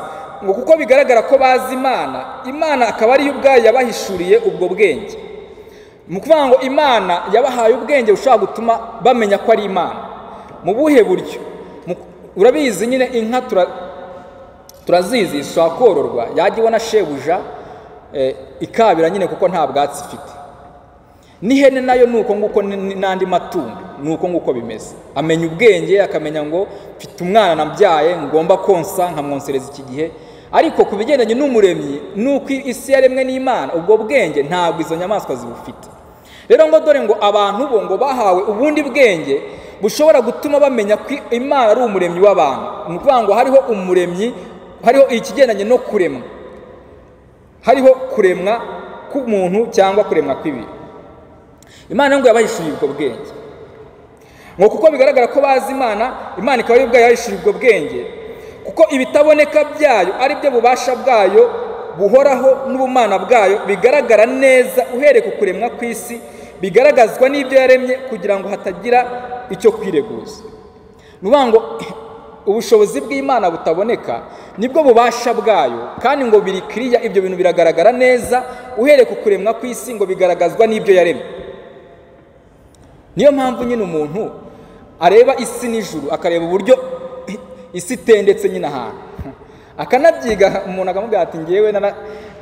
ngo kuko bigaragara ko bazi Imana akaba ari yo ubwayo yabahishuriye ubwo bwenge. Mu kuvuga ngo Imana yabahaye ubwenge bushobora gutuma bamenya ko ari Imana. Mu buhe buryo? Urabizi nyine inka turazizi zishobora kororwa, yajya ibona shebuja ikabira nyine kuko nta bwatsi ifite. N'ihene nayo nuko nguko, n'andi matungo nuko nguko bimeze. Amenya ubwenge, akamenya ngo mfite umwana nabyaye ngomba konsa nkamwonsereza iki gihe. Ariko ku bigendanye n'umuremyi, nuko isi yaremwe n'Imana, ubwo bwenge ntabwo izo nyamaswa zibufite. Rero ngo dore ngo abantu bo ngo bahawe ubundi bwenge bushobora gutuma bamenya ko Imana ari umuremyi w'abantu. Ni ukuvuga ngo hariho umuremyi, hariho ikigendanye no kuremwa, hariho kuremwa k'umuntu cyangwa kuremwa kw'ibintu. Imana ngo yabahishuriye ubwo bwenge, ngo kuko bigaragara ko bazi Imana ikaba ari ubwayo yabahishuriye ubwo bwenge, kuko ibitaboneka byayo ari byo bubasha bwayo buhoraho n'ubumana bwayo bigaragara neza uhereye ku kuremwa kw'isi, bigaragazwa n'ibyo yaremye kugira ngo hatagira icyo kwireguza. Ni ukuvuga ngo ubushobozi bw'Imana butaboneka nibwo bubasha bwayo, kandi ngo biri kiriya, ibyo bintu biragaragara neza uhereye ku kuremwa kw'isi, ngo bigaragazwa n'ibyo yaremye. Niyo mpamvu nyine umuntu areba isi n'ijuru, akareba uburyo isi itendetse nyine ahantu, akanabyiga. Umuntu akamubwira ati ngewe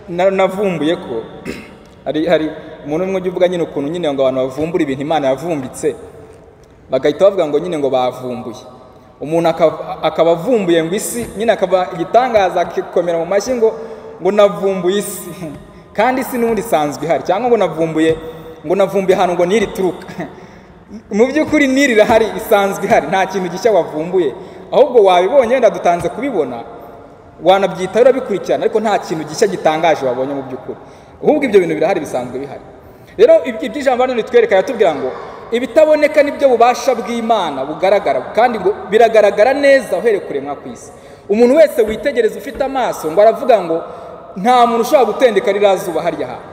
navumbuye ko hari umuntu umwe ujya uvuga nyine ukuntu nyine ngo abantu bavumbura ibintu Imana yavumbitse, bagahita bavuga ngo nyine ngo bavumbuye. Umuntu akaba avumbuye ngo isi nyine akaba igitangaza, akikomera mu mashyi ngo navumbuye isi, kandi isi n'ubundi isanzwe ihari. Cyangwa ngo navumbuye ahantu ngo niri turuka. Mu by'ukuri niri irahari, isanzwe ihari, nta kintu gishya wavumbuye, ahubwo wabibonye wenda dutanze kubibona, wanabyita urabikurikirana, ariko nta kintu gishya gitangaje wabonye mu by'ukuri. Ahubwo ibyo bintu birahari, bisanzwe bihari. Rero iby'ijambo hano ritwereka yatubwira ngo ibitaboneka nibyo bubasha bw'Imana bugaragara, kandi ngo biragaragara neza uhereye kuremwa kw'isi. Umuntu wese witegereza ufite amaso ngo aravuga ngo nta muntu ushobora gutendeka ririya zuba hariya hantu,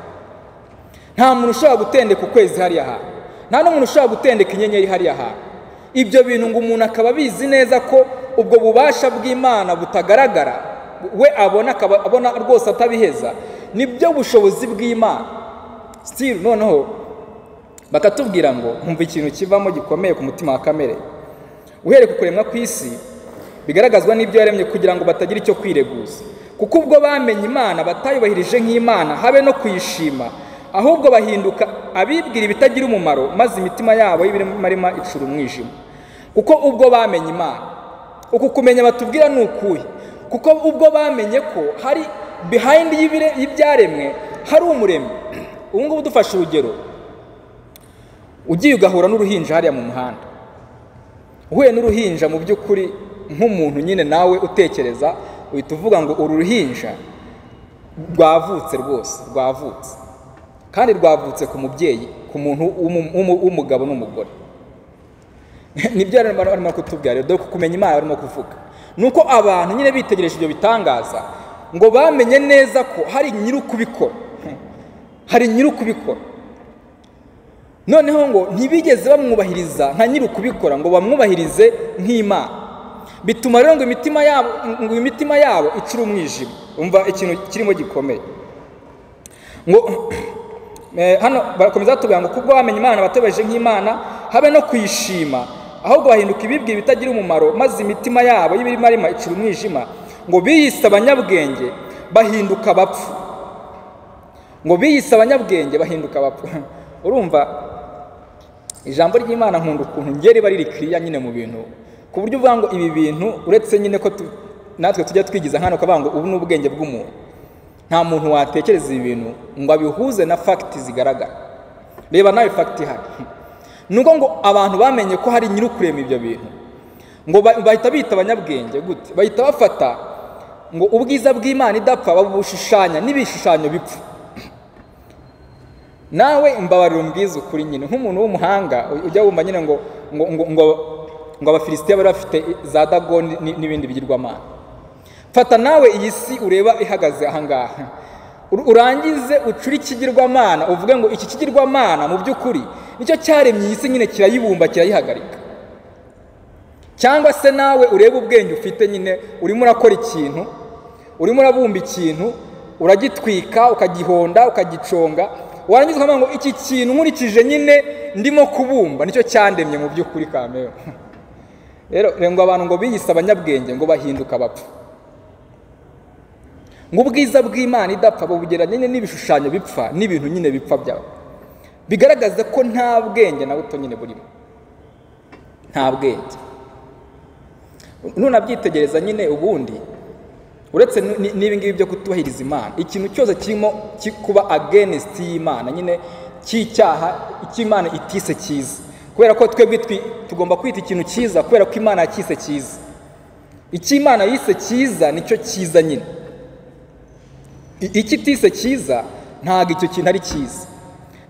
nta muntu ushobora gutendeka ukwezi hariya hantu, nta n'umuntu ushobora gutendeka inyenyeri hariya hantu. Ibyo bintu ngo umuntu akaba abizi neza ko ubwo bubasha bw'Imana butagaragara, we abona rwose atabiheza, nibyo bushobozi bw'Imana. Still noneho bakatubwira ngo nkumva ikintu kivamo gikomeye ku mutima wa kamere, uhereye ku kuremwa kw'isi bigaragazwa n'ibyo yaremye, kugira ngo batagira icyo kwireguza. Kuko ubwo bamenye Imana batayubahirije nk'Imana habe no kuyishima, ahubwo bahinduka abibwira ibitagira umumaro, maze imitima yabo y'ibimarima icura umwijima. Kuko ubwo bamenye Imana, uku kumenya batubwira ni ukuhe? Kuko ubwo bamenye ko hari behind y'ibyaremwe hari umuremyi. Ubu ngubu dufashe urugero, ugiye ugahura n'uruhinja hariya mu muhanda, uhuye n'uruhinja, mu by'ukuri nk'umuntu nyine nawe utekereza, uhita uvuga ngo uru ruhinja rwavutse, rwose rwavutse, kandi rwavutse ku mubyeyi, ku muntu w'umugabo n'umugore. Nibyo arimo kutubwira. Dore kumenya Imana arimo kuvuga nuko abantu nyine bitegereje ibyo bitangaza, ngo bamenye neza ko hari nyir'ukubikora, hari nyir'ukubikora. Noneho ngo ntibigeze bamwubahiriza nka nyir'ukubikora, ngo bamwubahirize nk'Imana. Bituma rero ngo imitima yabo icura umwijima. Umva ikintu kirimo gikomeye, ngo hano barakomeza batubwira ngo kubwo bamenye Imana batobeje nk'Imana habe no kuyishima, ahubwo bahinduka ibibwira bitagira umumaro, maze imitima yabo y'ibirimarima icura umwijima. Ngo biyise abanyabwenge bahinduka abapfu. Ngo biyise abanyabwenge bahinduka abapfu. Urumva ijambo ry'Imana nkunda ukuntu ngeri bari rikiriya nyine mu bintu, ku buryo uvuga ngo ibi bintu uretse nyine ko natwe tujya twigiza hano kavuga ngo ubu n'ubwenge bw'umuntu. Nta muntu watekereza ibi bintu ngo abihuze na fact zigaragara. Reba nawe fact ihari. Nuko ngo abantu bamenye ko hari nyirukurema ibyo bintu, ngo bahita bita abanyabwenge. Gute? Bahita bafata ngo ubwiza bw'Imana idapfa babushushanya n'ibishushanyo bipfa. Nawe imbabariro mbwiza ukuri nyine nk'umuntu w'umuhanga ujya wumva nyine ngo abafilisitiya bari bafite za Dagoni n'ibindi bigirwamana. Fata nawe iyi si ureba ihagaze ahangaha, urangize ucure ikigirwamana uvuge ngo iki kigirwamana mu by'ukuri nicyo cyaremye iyi si nyine kirayibumba kirayihagarika. Cyangwa se nawe urebe ubwenge ufite nyine urimo urakora ikintu, urimo urabumba ikintu, uragitwika ukagihonda ukagiconga, warangiza ukavuga ngo iki kintu nkurikije nyine ndimo kubumba nicyo cyandemye mu by'ukuri kamere. Rero ngo abantu ngo biyise abanyabwenge ngo bahinduka abapfu. Ngo ubwiza bw'Imana idapfa bugeranye n'ibishushanyo bipfa n'ibintu nyine bipfa byabo, bigaragaza ko nta bwenge na buto nyine burimo, nta bwenge. Nunabyitegereza nyine ubundi uretse n'ibi ngibi byo kutubahiriza Imana, ikintu cyose kirimo kuba against y'Imana nyine cy'icyaha icy'Imana itise cyiza, kubera ko twebwe tugomba kwita ikintu cyiza kubera ko Imana yakise cyiza. Icy'Imana yise cyiza nicyo cyiza nyine. Ikitise cyiza ntabwo icyo kintu ari cyiza,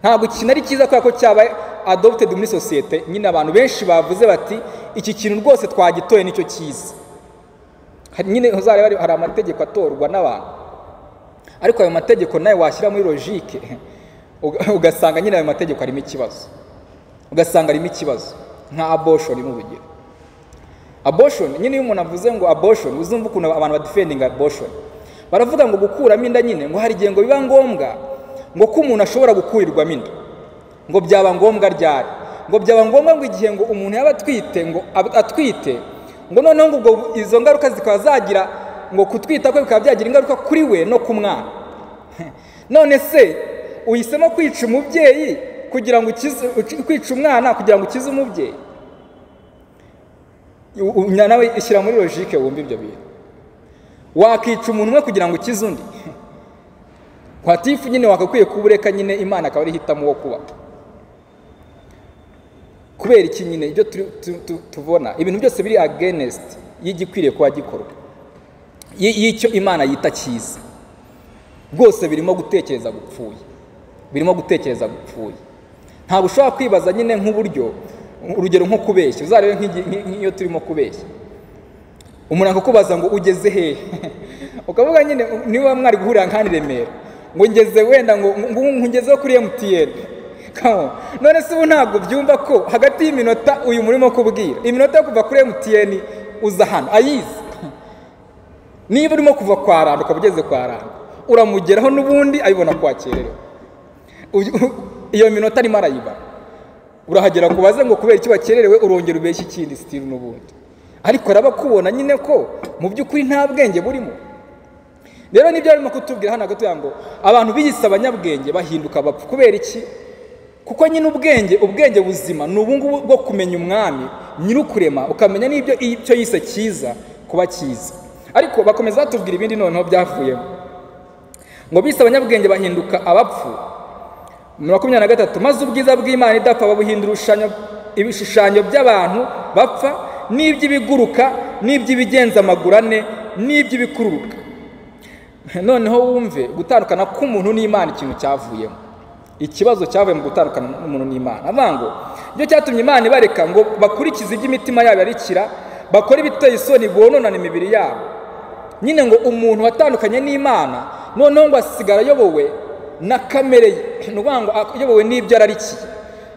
ntabwo ikintu ari cyiza kubera ko cyabaye adopted muri societe. Nyine abantu benshi bavuze bati iki kintu rwose twagitoye nicyo cyiza. Nyine uzareba hari amategeko atorwa n'abantu, ariko ayo mategeko nayo washyira muri logique ugasanga nyine ayo mategeko arimo ikibazo, ugasanga arimo ikibazo nka abortion mu rugero. Abortion nyine iyo umuntu avuze ngo abortion uzumva ukuntu abantu badefending abortion, baravuga ngo gukuramo inda nyine ngo hari igihe ngo biba ngombwa ngo ko umuntu ashobora gukurirwamo inda, ngo byaba ngombwa ryari, ngo byaba ngombwa ngo igihe ngo umuntu yaba atwite ngo atwite ngo noneho ngo izo ngaruka zikaba zagira ngo kutwita kwe bikaba byagira ingaruka kuri we no ku mwana. None se uhisemo kwica umubyeyi kugira ngo kwica umwana kugira ngo ukize umubyeyi? Nawe ishyira muri logique wumva ibyo bintu. Wakica umuntu umwe kugira ngo ukize undi? Kwatifu nyine wakakwiye kubureka nyine Imana akaba ari hitamo wo kuba. Kubera iki nyine ibyo tubona ibintu byose biri against y'igikwiriye kuba gikorwa, y'icyo Imana yita cyiza, rwose birimo gutekereza gupfuye, birimo gutekereza gupfuye. Ntabwo ushobora kwibaza nyine nk'uburyo, urugero nko kubeshya, uzarebe nk'iyo turimo kubeshya umuntu akakubaza ngo ugeze hehe, ukavuga nyine niba mwari guhurira nk'ani Remera ngo ngeze wenda ngo ngezeho kuri MTN. None se ubu ntabwo byumva ko hagati y'iminota uyu murimo kubwira iminota yo kuva kuri MTN uza hano ayizi? Niba urimo kuva kwa Rando ukaba ugeze kwa Rando uramugeraho n'ubundi ayibona kwakererewe, iyo minota arimo arayibara, urahagera kubaze ngo kubera icyo bakererewe urongera ubeshya ikindi still n'ubundi, ariko araba kubona nyine ko mu by'ukuri nta bwenge burimo. Rero nibyo arimo kutubwira hano gatoya ngo abantu biyise abanyabwenge bahinduka abapfu. Kubera iki? Kuko nyine ubwenge buzima ni ubungubu bwo kumenya umwami nyirukurema, ukamenya n'ibyo icyo yise cyiza kuba cyiza. Ariko bakomeza batubwira ibindi noneho byavuyemo ngo bise abanyabwenge bahinduka abapfu. 23 maze ubwiza bw'Imana idapfa babuhindura ibishushanyo by'abantu bapfa n'iby'ibiguruka n'iby'ibigenza amaguru ane n'iby'ibikururuka. Noneho wumve gutandukana k'umuntu n'Imana ikintu cyavuyemo, ikibazo cyavuye mu gutandukana n'umuntu n'Imana. Avango byo cyatumye Imana ibareka ngo bakurikize iby'imitima yabo yarikira, bakora ibiteye isoni bononana imibiri yabo. Nyine ngo umuntu watandukanye n'Imana noneho ngo asigara ayobowe na kamere ye, n'uvuga ngo ayobowe n'ibyo ararikiye,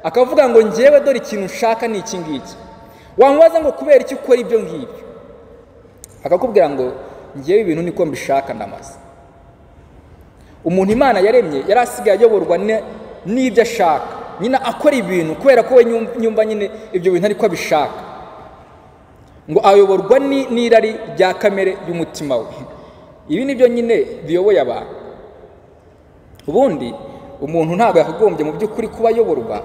akavuga ngo njyewe dore ikintu nshaka ni iki ngiki. Wamubaza ngo kubera iki ukora ibyo ngibyo, akakubwira ngo njyewe ibintu niko mbishaka ndamaze. Umuntu Imana yaremye yari asigaye ayoborwa n'ibyo ashaka, nyine akora ibintu kubera ko we nyumva nyine ibyo bintu ariko abishaka, ngo ayoborwa n'irari rya kamere y'umutima we. Ibi nibyo nyine biyoboye abantu. Ubundi umuntu ntabwo yakagombye mu by'ukuri kuba ayoborwa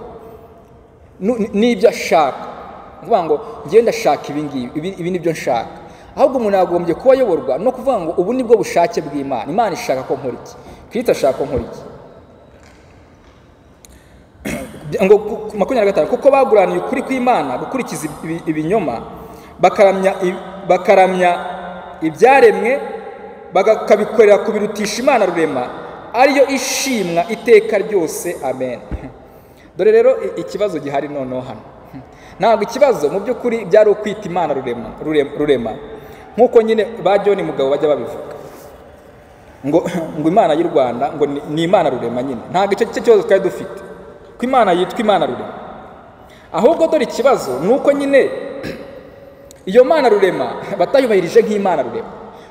n'ibyo ashaka, kuvuga ngo ngiye ndashaka ibi nibyo nshaka, ahubwo umuntu yagombye kuba ayoborwa no kuvuga ngo ubu nibwo bushake bw'Imana. Imana ishaka ko nkora iki, Kristo ashaka ko nkora iki. Ngo 25, kuko baguraniye ukuri kw'Imana gukurikiza ibinyoma, bakaramya ibyaremwe, bakabikorera kubirutisha Imana rurema, ariyo ishimwa iteka ryose. Amen. Dore rero ikibazo gihari noneho hano, ntabwo ikibazo mu by'ukuri byari ukwita Imana rurema nk'uko nyine ba John Mugabo bajya babivuga ngo Imana y'u Rwanda ngo ni Imana rurema. Nyine ntabwo icyo kibazo twari dufite ko Imana yitwa Imana rurema, ahubwo dore ikibazo ni uko nyine iyo Mana rurema batayubahirije nk'Imana rurema.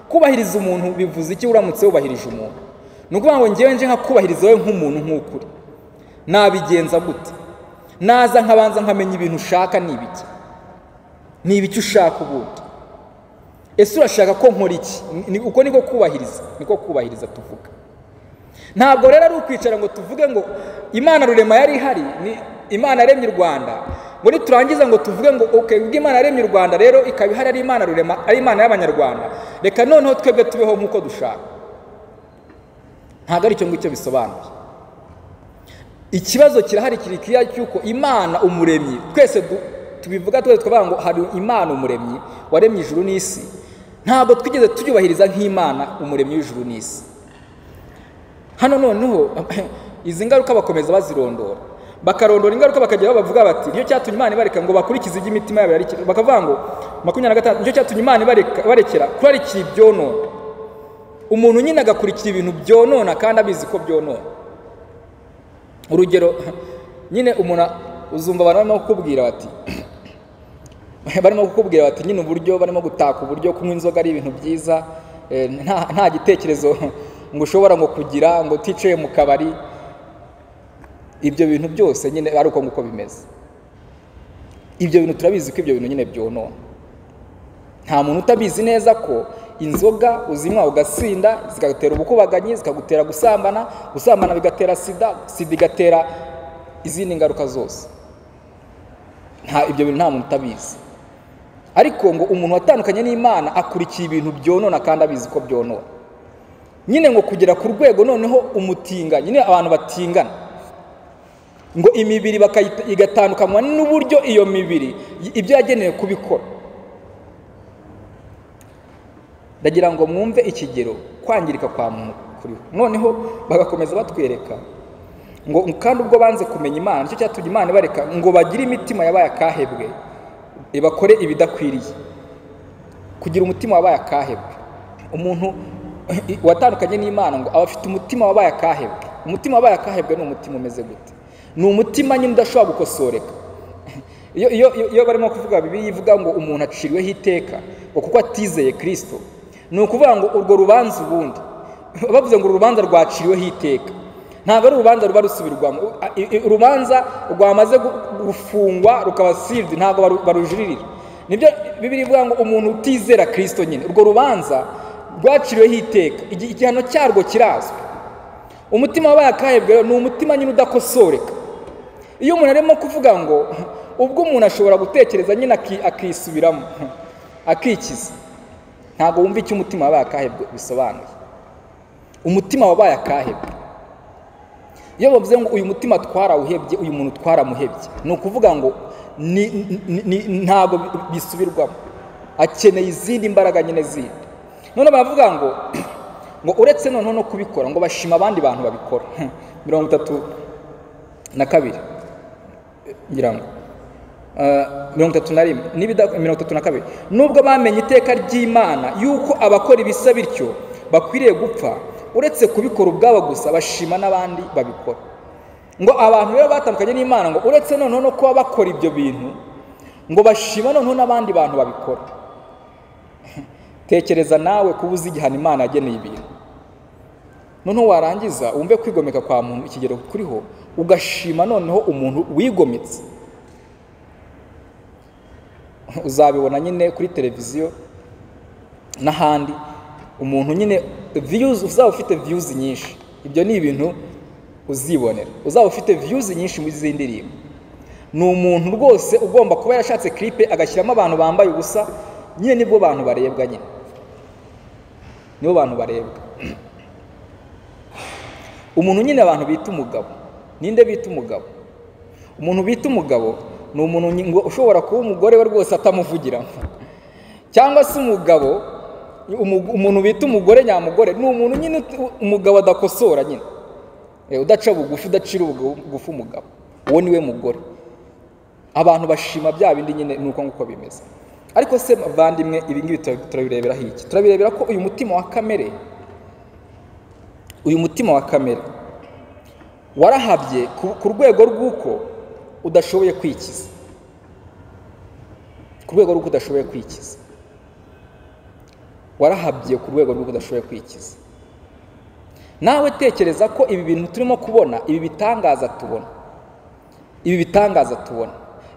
Kubahiriza umuntu bivuze iki uramutse wubahirije umuntu? Ni ukuvuga ngo ngewe nje nkakubahiriza wowe nk'umuntu nk'ukuri, nabigenza gute? Naza nkabanza nkamenya ibintu ushaka ni ibiki ushaka ubundi. Ese urashaka ko nkora iki? Uko niko kubahiriza tuvuga. Ntabwo rero ari ukwicara ngo tuvuge ngo Imana rurema yari ihari, ni Imana yaremye u Rwanda, ngo niturangiza ngo tuvuge ngo okay, ubwo Imana yaremye u Rwanda rero ikaba ihari ari Imana rurema, ari Imana y'Abanyarwanda, reka noneho twebwe tubeho nk'uko dushaka. Ntabwo ari cyo ngicyo bisobanuye. Ikibazo kirahari kirikiya cyuko Imana umuremyi, twese tubivuga twavuga ngo hari Imana umuremyi waremye ijuru n'isi, ntabwo twigeze tuyubahiriza nk'Imana umuremyi w'ijuru n'isi. Hano noneho izi ngaruka bakomeza bazirondora, bakarondora ingaruka bakagera bavuga bati niyo cyatumye Imana ibareka ngo bakurikize iby'imitima yabo yari, bakavuga ngo 25 niyo cyatumye Imana barekera kurarikira ibyonona. Umuntu nyine agakurikira ibintu byonona kandi abizi ko byonona. Urugero nyine umuntu uzumva barimo kukubwira bati nyine uburyo barimo gutaka uburyo kunywa inzoga ari ibintu byiza, nta gitekerezo ngo ushobora ngo kugira ngo uticaye mu kabari. Ibyo bintu byose nyine ari uko nguko bimeze. Ibyo bintu turabizi ko ibyo bintu nyine byonona. Nta muntu utabizi neza ko inzoga uzinywa ugasinda zikagutera ubukubaganyi, zikagutera gusambana bigatera sida igatera izindi ngaruka zose. Ibyo bintu nta muntu utabizi. Ariko ngo umuntu watandukanye n'Imana akurikiye ibintu byonona kandi abizi ko byonona. Nyine ngo kugera ku rwego noneho umutinga, nyine abantu batingana, ngo imibiri igatandukanywa n'uburyo iyo mibiri ibyo yagenewe kubikora. Ndagira ngo mwumve ikigero kwangirika kwa muntu kuriho. Noneho bagakomeza batwereka ngo kandi ubwo banze kumenya Imana, nicyo cyatumye Imana ibareka ngo bagire imitima yabaye akahebwe, bakore ibidakwiriye. Kugira umutima wabaye akahebwe, umuntu watandukanye n'Imana ngo aba afite umutima wabaye akahebwe. Umutima wabaye akahebwe ni umutima umeze gute? Ni umutima nyine udashobora gukosoreka. Iyo barimo kuvuga Bibiliya ivuga ngo umuntu aciriweho iteka ngo kuko atizeye Kristo, ni ukuvuga ngo urwo rubanza ubundi bavuze ngo urubanza rwaciriweho iteka, ntabwo ari urubanza ruba rusubirwamo. Urubanza rwamaze gufungwa rukaba sealed, ntabwo barujuririra. Nibyo Bibiliya ivuga ngo umuntu utizera Kristo nyine urwo rubanza rwaciriweho iteka, igihano cyarwo kirazwi. Umutima wabaye akahebwe ni umutima nyine udakosoreka. Iyo umuntu arimo kuvuga ngo ubwo umuntu ashobora gutekereza nyine akisubiramo akikiza, ntabwo wumva icyo umutima wabaye akahebwe bisobanuye. Umutima wabaye akahebwe, iyo bavuze ngo uyu mutima twarawuhebye, uyu muntu twaramuhebye, ni ukuvuga ngo ntabwo bisubirwamo, akeneye izindi mbaraga nyine zindi. None baravuga ngo uretse noneho no kubikora ngo bashima abandi bantu babikora. 32 ngira ngo 31 32, nubwo bamenye iteka ry'Imana yuko abakora ibisa bityo bakwiriye gupfa, uretse kubikora ubwabo gusa bashima n'abandi babikora. Ngo abantu rero batandukanye n'Imana ngo uretse noneho no kuba bakora ibyo bintu, ngo bashima noneho n'abandi bantu babikora. Tekereza nawe kubuza igihano Imana yageneye ibintu. noneho warangiza wumve kwigomeka kwa muntu ikigero kuriho, ugashima noneho umuntu wigometse. Uzabibona nyine kuri televiziyo n'ahandi, umuntu nyine views, uzaba ufite views nyinshi, ibyo ni ibintu uzibonera, uzaba ufite views nyinshi muri izi ndirimbo, ni umuntu rwose ugomba kuba yarashatse clip agashyiramo abantu bambaye ubusa, nyine nibwo bantu barebwa, nyine nibo bantu barebwa. Umuntu nyine abantu bita umugabo, ninde bita umugabo? Umuntu bita umugabo ni umuntu ushobora kuba umugore we rwose atamuvugira, cyangwa se umugabo, umuntu bita umugore nyamugore ni umuntu nyine umugabo adakosora, nyine udaca bugufi, udacira bugufi umugabo, uwo niwe mugore. Abantu bashima bya bindi nyine nuko nguko bimeze. Ariko se bavandimwe, ibi ngibi turabirebera iki? Turabirebera ko uyu mutima wa kamere warahabye ku rwego rw'uko udashoboye kwikiza, ku rwego rw'uko udashoboye kwikiza, warahabye ku rwego rw'uko udashoboye kwikiza. Nawe tekereza ko ibi bintu turimo kubona, ibi bitangaza tubona,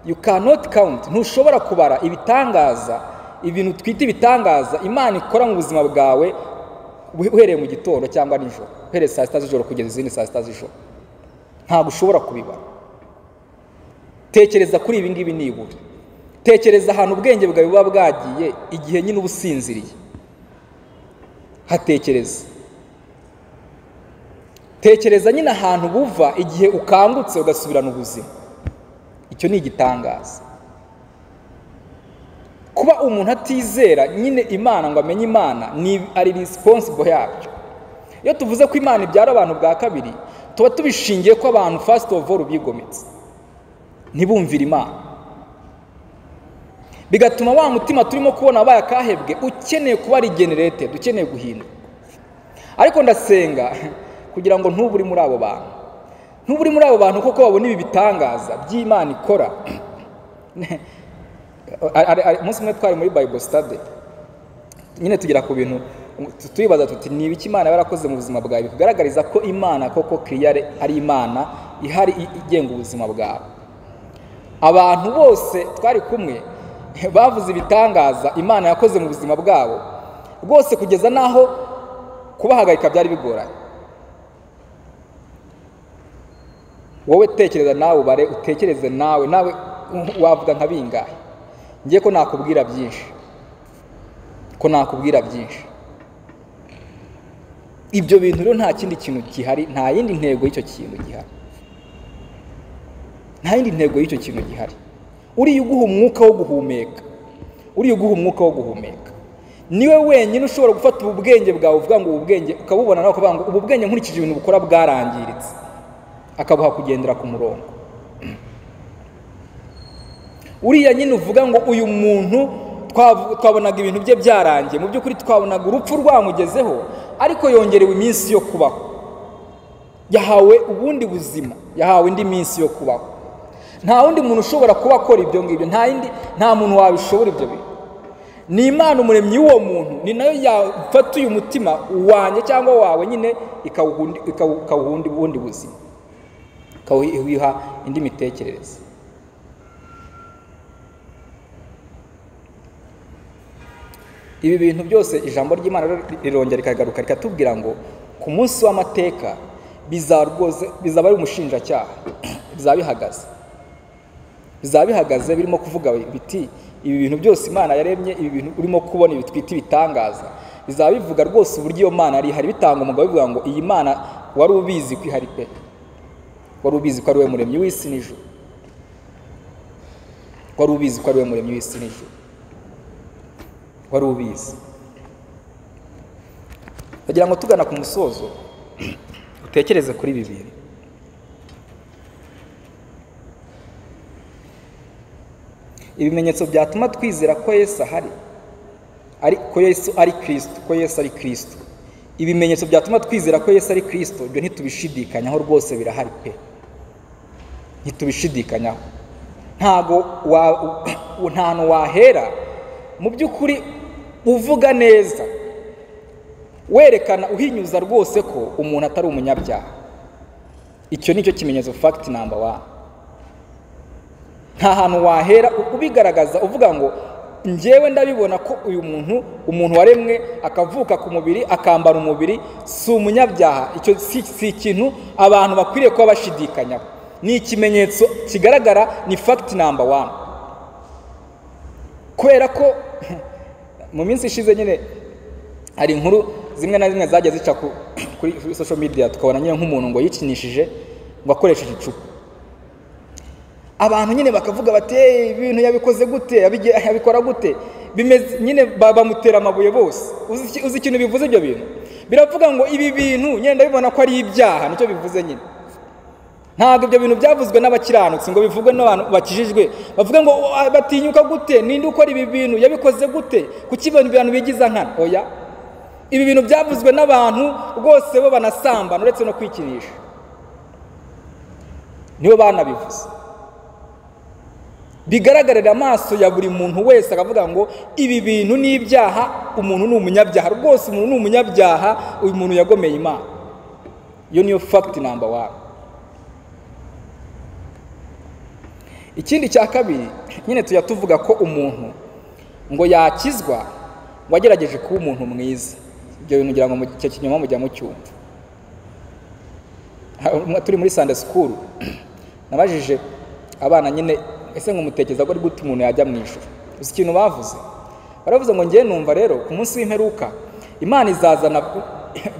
you cannot count, ntushobora kubara ibitangaza, ibintu twita ibitangaza Imana ikora mu buzima bwawe uhereye mu gitondo cyangwa nijoro, uhereye saa sita z'ijoro kugeza izindi saa sita z'ijoro, ntabwo ushobora kubibara. Tekereza kuri ibi ngibi nibura, tekereza ahantu ubwenge bwawe buba bwagiye igihe nyine ubusinziriye, tekereza nyine ahantu buva igihe ukangutse ugasubirana ubuzima. Icyo ni igitangaza. Kuba umuntu atizera nyine Imana ngo amenye Imana ari responsible yabyo. Iyo tuvuze ko Imana ibyara abantu bwa kabiri, tuba tubishingiye ko abantu first of all bigometse, ntibumvira Imana, bigatuma wa mutima turimo kubona abaye akahebwe ukeneye kuba regenerated, ukeneye guhinduka. Ariko ndasenga kugira ngo ntuburi muri abo bantu, kuko babona ibi bitangaza by'Imana ikora. Umunsi umwe twari muri Bible study, nyine tugera ku bintu tuyibaza tuti ni ibiki Imana yarakoze mu buzima bwawe bikugaragariza ko Imana koko clear ari Imana ihari igenga ubuzima bwawe. Abantu bose twari kumwe bavuze ibitangaza Imana yakoze mu buzima bwabo rwose, kugeza naho kubahagarika byari bigoranye. Wowe tekereza nawe ubare, utekereze nawe wavuga nka bingahe? Ngiye ko nakubwira byinshi, ibyo bintu rero nta kindi kintu gihari, nta yindi ntego y'icyo kintu gihari, uriya uguha umwuka wo guhumeka, niwe wenyine ushobora gufata ubu bwenge bwawe uvuga ngo ubu bwenge ukabubona nawe ukavuga ngo ubu bwenge nkurikije ibintu bukora bwarangiritse, akabuha kugendera ku murongo. Uriya nyine uvuga ngo uyu muntu twabonaga ibintu bye byarangiye, mu by'ukuri twabonaga urupfu rwamugezeho, ariko yongerewe iminsi yo kubaho, yahawe ubundi buzima, yahawe indi minsi yo kubaho. Nta wundi muntu ushobora kuba akora ibyo ngibyo, nta muntu wabishobora ibyo bintu. Ni Imana umuremyi w'uwo muntu, ni nayo yafata uyu mutima wanjye cyangwa wawe nyine ikawuhundi ubundi buzima, ikawuha indi mitekerereze. Ibi bintu byose ijambo ry'Imana rirongera rikagaruka rikatubwira ngo ku munsi w'amateka bizaba ari umushinjacyaha, bizaba bihagaze birimo kuvuga biti ibi bintu byose Imana yaremye, ibi bintu urimo kubona ibi twita ibitangaza, bizaba bivuga rwose uburyo iyo Mana ari hari, bitanga umugabo bivuga ngo iyi Mana wari ubizi ko ihari pe, wari ubizi ko ari we muremyi w'isi n'ijuru, wari ubizi ko ari we muremyi w'isi n'ijuru, wari ubizi. Bagira ngo tugana ku musozo utekereze kuri ibi bintu. Ibimenyetso byatuma twizera ko Yesu ahari, ko Yesu ari Kristo, ibimenyetso byatuma twizera ko Yesu ari Kristo, ibyo ntitubishidikanyaho rwose, birahari pe, ntitubishidikanyaho. nta wahera mu by'ukuri uvuga neza werekana uhinyuza rwose ko umuntu atari umunyabyaha. Icyo nicyo kimenyetso fact number 1. Nta hantu wahera ubigaragaza uvuga ngo njyewe ndabibona ko uyu umuntu waremwe akavuka ku mubiri akambara umubiri si umunyabyaha. Icyo si ikintu abantu bakwiriye kuba bashidikanya. Ni ikimenyetso kigaragara, ni fact number 1. Kubera ko mu minsi ishize nyine hari inkuru zimwe na zimwe zajya zica kuri social media, tukabona nyine nk'umuntu ngo yikinishije ngo akoresheje icupa. Abantu nyine bakavuga bati ibintu yabikoze gute, yabikora gute, bimeze nyine bamutera amabuye bose. Uzi ikintu bivuze ibyo bintu? Biravuga ngo ibi bintu nyine ndabibona ko ari ibyaha, nicyo bivuze nyine. Ntabwo ibyo bintu byavuzwe n'abakiranutsi ngo bivugwe n'abantu bakijijwe, bavuga ngo batinyuka gute, ninde ukora ibi bintu, yabikoze gute, kuki ibintu bigiza nkana. Oya, ibi bintu byavuzwe n'abantu rwose bo banasambana uretse no kwikinisha, nibo banabivuze. Bigaragarira amaso ya buri muntu wese akavuga ngo ibi bintu ni ibyaha, umuntu ni umunyabyaha rwose, umuntu ni umunyabyaha, uyu muntu yagomeye Imana. Iyo niyo fact number 1. Ikindi cya kabiri nyine tujya tuvuga ko umuntu ngo yakizwa wagerageje kuba umuntu mwiza. Ibyo bintu ngira ngo mu cyo kinyoma mujya mu cyumva. Turi muri Sunday school nabajije abana nyine, ese nkumutekereza ko ari gute umuntu yajya mu ijuru. Uzi ikintu bavuze? Baravuze ngo ngiye numva rero ku munsi w'imperuka Imana izazana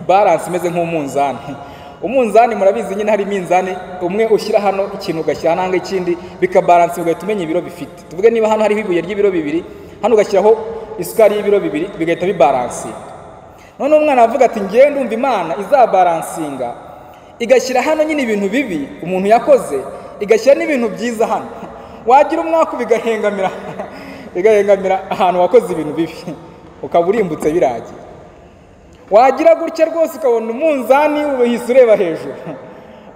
balance imeze nk'umunzani. Umunzani murabizi nyine hari iminzani umwe ushyira hano ikintu ugashyira hano ikindi bikabalance, ugahita umenya ibiro bifite. Tuvuge niba hano hariho ibuye ry'ibiro 2, hano ugashyiraho isukari y'ibiro 2, bigahita bibalance. None umwana avuga ati ngiye ndumva Imana izabalansinga igashyira hano nyine ibintu bibi umuntu yakoze, igashyira n'ibintu byiza hano. Wagira umwaka bigahengamira ahantu wakoze ibintu bibi, ukaba urimbutse biragiye. Wagira gutya rwose ukabona umunzani uhise ureba hejuru,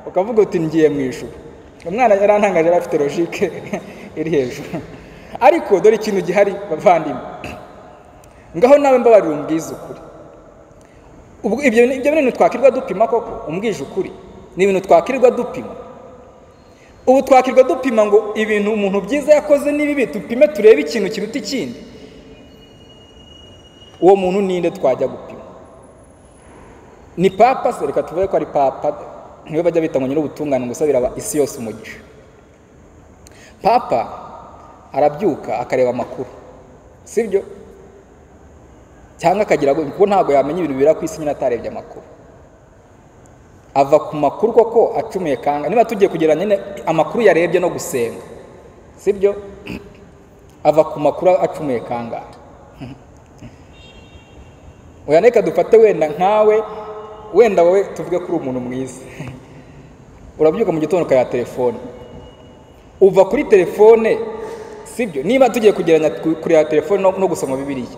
ukavuga uti ngiye mu ijuru. Umwana yarantangaje, afite logique iri hejuru. Ariko dore ikintu gihari bavandimwe, ngaho nawe mbabarira umbwiza ukuri. Ubwo ibyo bintu twakirwa dupima koko, umbwije ukuri, ni ibintu twakirwa dupima. Ubu twakirwa dupima ngo ibintu umuntu byiza yakoze n'ibibi tupime turebe ikintu kiruta ikindi. Uwo muntu ninde twajya gupima? Ni papa se? Reka tuvuge ko ari papa, niwe bajya bita ngo nyir'ubutungane gusabira isi yose umugisha. Papa arabyuka akareba amakuru, sibyo? Cyangwa akagira ngo kuko ntago yamenya ibintu bibera ku isi nyine atarebye amakuru. Ava ku makuru koko acumuye kanga. Niba tugiye kugeranya nyine amakuru yarebye no gusenga, sibyo? Ava ku makuru acumuye kanga. Oya reka dufate wenda nkawe, wenda wowe tuvuge kuri umuntu mwiza. Urabyuka mu gitondo ya telefone, uva kuri telefone, sibyo? Niba tugiye kugeranya kuri ya telefone no gusoma Bibiliya,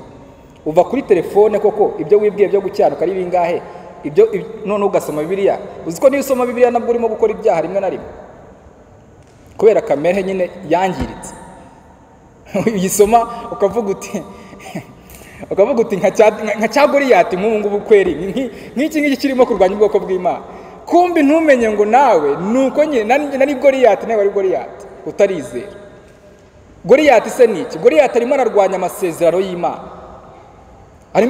uva kuri telefone koko ibyo wibwiye byo gucyaruka ari bingahe, ibyo none ugasoma Bibiliya. Uzi ko niyo usoma Bibiliya nabwo urimo gukora ibyaha rimwe na rimwe, kubera kamere nyine yangiritse. Uyisoma ukavuga uti nka cya Goliyati nk'ubu ngubu kweri nk'iki kirimo kurwanya ubwoko bw'Imana. Kumbi ntumenye ngo nawe nuko nyine nari Goliyati, nawe ari Goliyati utarizera. Goliyati se niki? Goliyati arimo ararwanya amasezerano y'Imana.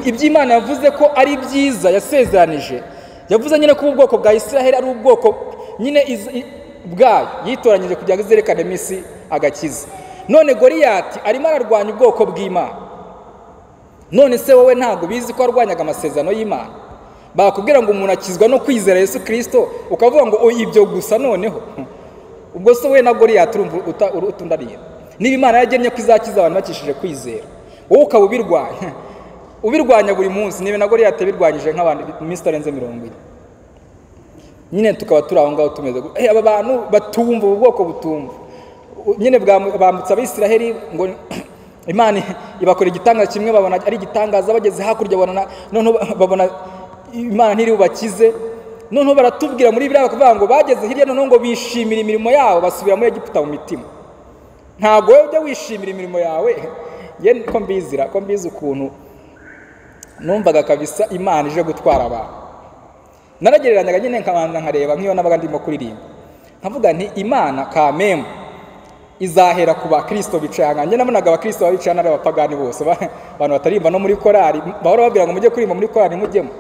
Iby'Imana yavuze ko ari byiza yasezeranije, yavuze nyine ko ubwoko bwa Isiraheli ari ubwoko nyine bwayo yitoranyije kugira ngo izerekane misi agakiza. None Goliyati arimo ararwanya ubwoko bw'Imana. None se wowe ntago bizi ko arwanyaga amasezerano y'Imana? Bakubwira ngo umuntu akizwa no kwizera Yesu Kristo, ukavuga ngo ibyo gusa noneho. Ubwo se we na Goliyati utundariye. Niba Imana yagennye ko izakiza abantu bakishije kwizera, wowe ukaba ubirwanya buri munsi. Niba na Goliyati birwanyije nk'abantu iminsi itarenze 40. Nyine tukaba turi aho ngaho tumeze aba bantu batumva ubwoko butumva. Nyine bambutsa Abisiraheli ngo Imana ibakora igitangaza kimwe, babona ari igitangaza, bageze hakurya babona Imana ntiri bubakize. Noneho baratubwira muri Bibiliya bakavuga ngo bageze hirya noneho ngo bishimira imirimo yabo, basubira muri Egiputa mu mitima. Ntago ujya wishimira imirimo yawe. Ye ko mbizi ukuntu numvaga kabisa Imana ije gutwara abantu. Naragereranyaga nyine nkabanza nkareba nk'iyo nabaga ndimo kuririmba, nkavuga nti Imana kamemu izahera ku bakristo bicanga. Njye nabonaga abakristo babicana ari abapagani bose, abantu batarimba no muri korali bahora babwira ngo mujye kurimba muri korali mujyemo.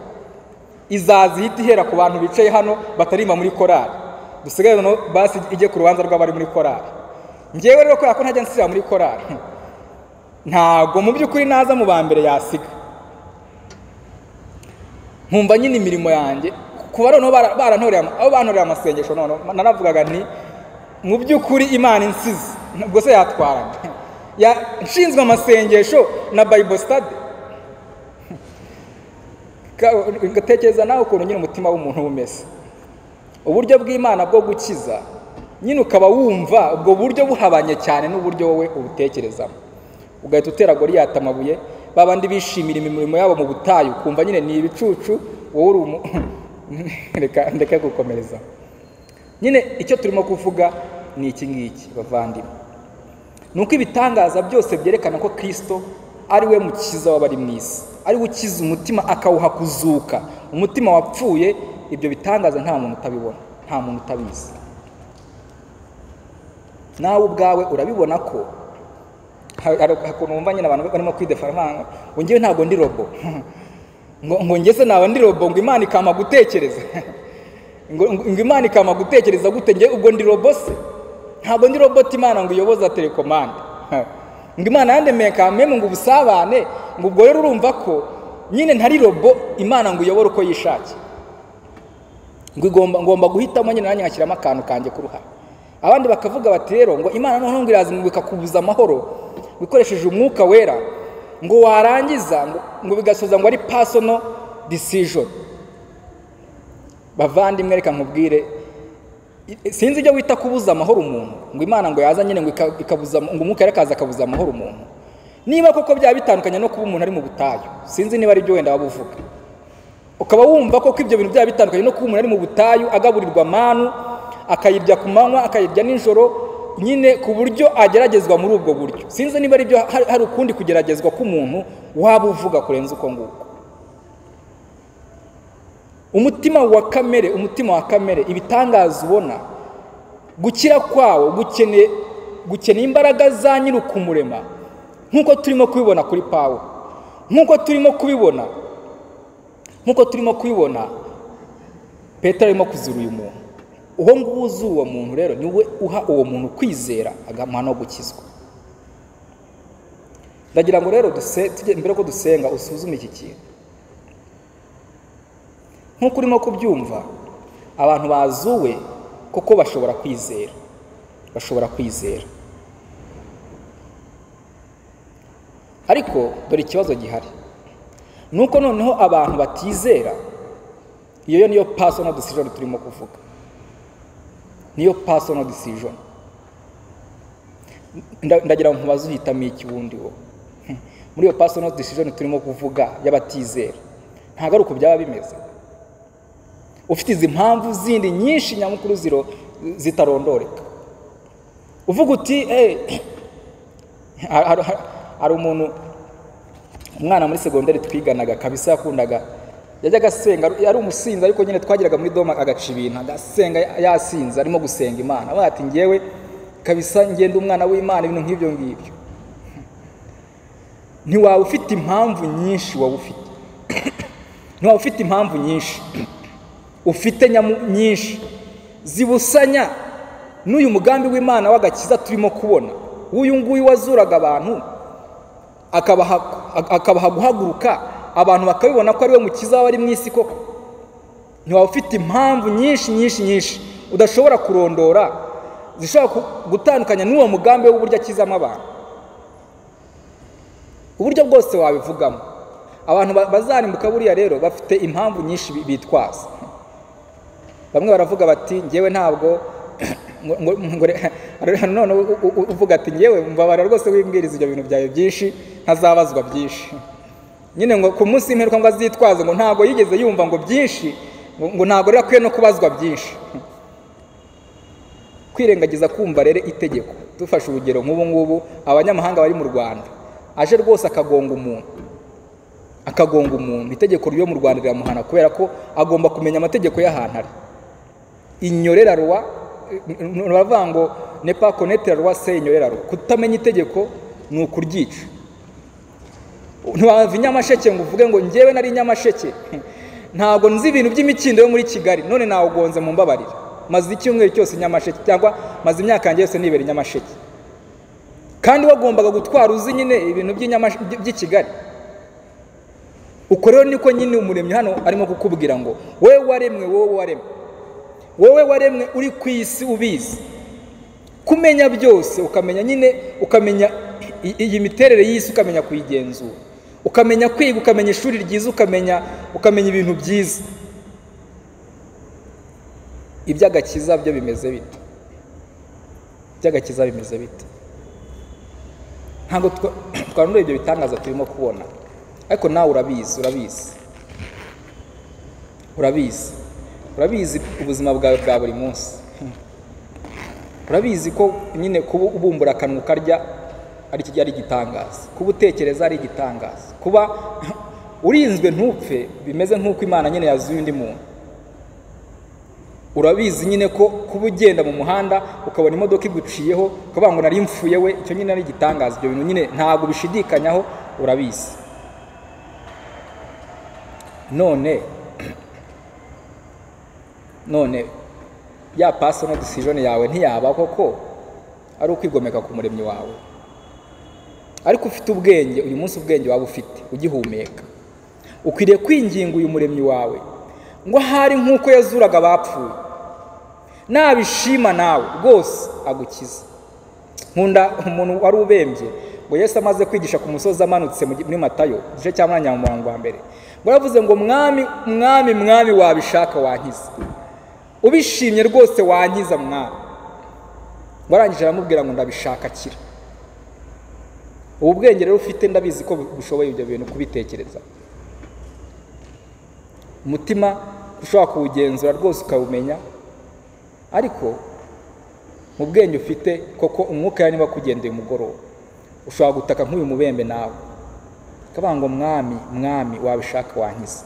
Izazihita ihera ku bantu bicaye hano batarimba muri korali, dusigaye no basi ijye ku rubanza rw'abari muri korali. Njyewe rero ko ntajya nsira muri korali, ntago mu by'ukuri naza mu bambere yasiga. Nkumva nyine imirimo yanjye kuba rero barantorera abo bantorera amasengesho, none naravugaga nti mu by'ukuri Imana insize ubwo se yatwarana nshinzwe amasengesho na Bible study. Ngatekereza nawe ukuntu nyine umutima w'umuntu umeze, uburyo bw'Imana bwo gukiza nyine ukaba wumva ubwo buryo buhabanye cyane n'uburyo wowe ubutekerezamo, ugahita utera Goliyati amabuye. Babandi bishimira imirimo yabo mu butayu kumva nyine ni ibicucu, wowe uri ndeka gukomereza. Nyine icyo turimo kuvuga ni iki ngiki bavandimwe, nuko ibitangaza byose byerekana ko Kristo ari we mukiza w'abari mu isi, ari we ukiza umutima akawuha kuzuka, umutima wapfuye. Ibyo bitangaza nta muntu utabibona, nta muntu utabizi. Nawe ubwawe urabibona ko hakuntu wumva nyine abantu barimo kwidefarama ngo ngewe ntabwo ndi robo ngo ngese nawe ndi robo, ngo Imana ikama gutekereza ngo Imana ikama gutekereza gute ngewe ubwo ndi robo se? Ntabwo ndi robot Imana ngo iyoboza telekomande, ngo Imana yandemeye kameme ngo ubusabane, ngo ubwo rero urumva ko nyine ntari robo Imana ngo uyobore uko yishakiye, ngo ngomba guhitamo nyine nanjye nkashyiramo akantu kanjye ku ruhare. Abandi bakavuga bati rero ngo Imana noneho ngo iraza ngo ikakubuza amahoro bikoresheje umwuka wera, ngo warangiza ngo bigasoza ngo ari personal decision. Bavandimwe reka nkubwire, sinzi ibyo wita kubuza amahoro umuntu, ngo Imana ngo yaza nyine ngo ikabuza, ngo umwuka wera akaza akabuza amahoro umuntu. Niba koko byaba bitandukanye no kuba umuntu ari mu butayu, sinzi niba ari byo wenda wabuvuga, ukaba wumva ko ibyo bintu byaba bitandukanye no kuba umuntu ari mu butayu agaburirwa manu akayirya ku manywa akayirya nijoro, nyine ku buryo ageragezwa muri ubwo buryo. Sinzi niba ari byo hari ukundi kugeragezwa k'umuntu waba uvuga kurenza uko nguko. Umutima wa kamere ibitangaza ubona, gukira kwawo gukeneye imbaraga za nyiri ukumurema, nk'uko turimo kubibona kuri Pawulo, nk'uko turimo kubibona Petero arimo kuzura uyu muntu. Uwo nguwo uzi uwo muntu rero niwe uha uwo muntu kwizera agamuha no gukizwa. Ndagira ngo rero mbere ko dusenga usuzume iki kintu. Nk'uko urimo kubyumva, abantu bazuwe koko bashobora kwizera, ariko dore ikibazo gihari, nuko noneho abantu batizera. Iyo niyo personal decision turimo kuvuga, niyo personal decision. Ndagira ngo nkubaze uhitamo iki wundi wo muri iyo personal decision turimo kuvuga y'abatizera. Ntago ari uko byaba bimeze. Ufite izi mpamvu zindi nyinshi nyamukuru zitarondoreka, uvuga uti hari umwana muri segonderi twiganaga kabisa yakundaga, yajyaga asenga, yari umusinzi ariko nyine twagiraga muri doma agaca ibintu agasenga yasinze arimo gusenga Imana. Bati ngewe kabisa ngenda umwana w'Imana, ibintu nk'ibyo ngibyo. Ntiwaba ufite impamvu nyinshi, ntiwaba ufite impamvu nyinshi, ufite nyinshi zibusanya n'uyu mugambi w'Imana w'agakiza turimo kubona. Uyu nguyu wazuraga abantu akabaha guhaguruka, abantu bakabibona ko ari we mukiza w'abari mu isi koko. Ntiwaba ufite impamvu nyinshi udashobora kurondora zishobora gutandukanya n'uwo mugambi w'uburyo akizamo abantu. Uburyo bwose wabivugamo. Abantu bazarimbuka buriya rero bafite impamvu nyinshi bitwaza. Bamwe baravuga bati ngewe ntabwo none uvuga ati ngewe mbabara rwose wimbwiriza ibyo bintu byawe byinshi ntazabazwa byinshi. Nyine ngo ku munsi imperuka ngo azitwaze ngo ntabwo yigeze yumva ngo byinshi, ngo ntabwo rero akwiye no kubazwa byinshi. Kwirengagiza kumva rero itegeko. Dufashe urugero nk'ubu ngubu abanyamahanga bari mu Rwanda, aje rwose akagonga umuntu akagonga umuntu, itegeko ryo mu Rwanda riramuhana kubera ko agomba kumenya amategeko y'ahantu ari. Ignorer loi, baravuga ngo ne pas connaître la loi c'est ignorer la loi. Kutamenya itegeko ni ukuryica. Ntiwava Nyamasheke ngo uvuge ngo njyewe nari Nyamasheke ntago nzi ibintu by'imikindo yo muri Kigali, none nawugonze mu mbabarira, maze icyumweru cyose Nyamasheke cyangwa maze imyaka yanjye yose nibera Nyamasheke, kandi wagombaga gutwara uzi nyine ibintu by'i Kigali. Uko rero niko nyine umuremyi hano arimo kukubwira ngo wowe waremwe uri ku isi ubizi, kumenya byose, ukamenya nyine, ukamenya iyi miterere y'isi, ukamenya kuyigenzura, ukamenya kwiga, ukamenya ishuri ryiza, ukamenya ibintu byiza. Iby'agakiza byo bimeze bite? Iby'agakiza bimeze bite? Ntabwo twarunduye ibyo bitangaza turimo kubona, ariko nawe urabizi ubuzima bwawe bwa buri munsi. Urabizi ko nyine kuba ubumbura akanwa ukarya ari igitangaza, kuba utekereza ari igitangaza, kuba urinzwe ntupfe bimeze nk'uko Imana nyine yazuye undi muntu. Urabizi nyine ko kuba ugenda mu muhanda ukabona imodoka iguciyeho ukavuga ngo nari mfuye we, icyo nyine ari igitangaza. Ibyo bintu nyine ntabwo bishidikanyaho, urabizi. None ya personal decision yawe ntiyaba koko ari ukwigomeka ku muremyi wawe? Ariko ufite ubwenge, uyu munsi ubwenge waba ufite ugihumeka, ukwiriye kwinginga uyu muremyi wawe ngo hari nk'uko yazuraga abapfuye nabishima nawe rwose agukiza. Nkunda umuntu wari ubembye ngo Yesu amaze kwigisha ku musozi amanutse muri Matayo igice cya murongo wa mbere, ngo yavuze ngo mwami wabishaka wankiza, ubishimye rwose wankiza mwami. Ngo arangije aramubwira ngo ndabishaka kira. Ubu bwenge rero ufite ndabizi ko bushoboye ibyo bintu kubitekereza. Umutima ushobora kuwugenzura rwose ukawumenya, ariko mu bwenge ufite koko umwuka niba kugendeye umugoroba ushobora gutaka nk'uyu mubembe nawe ukavuga ngo mwami wabishaka wankiza.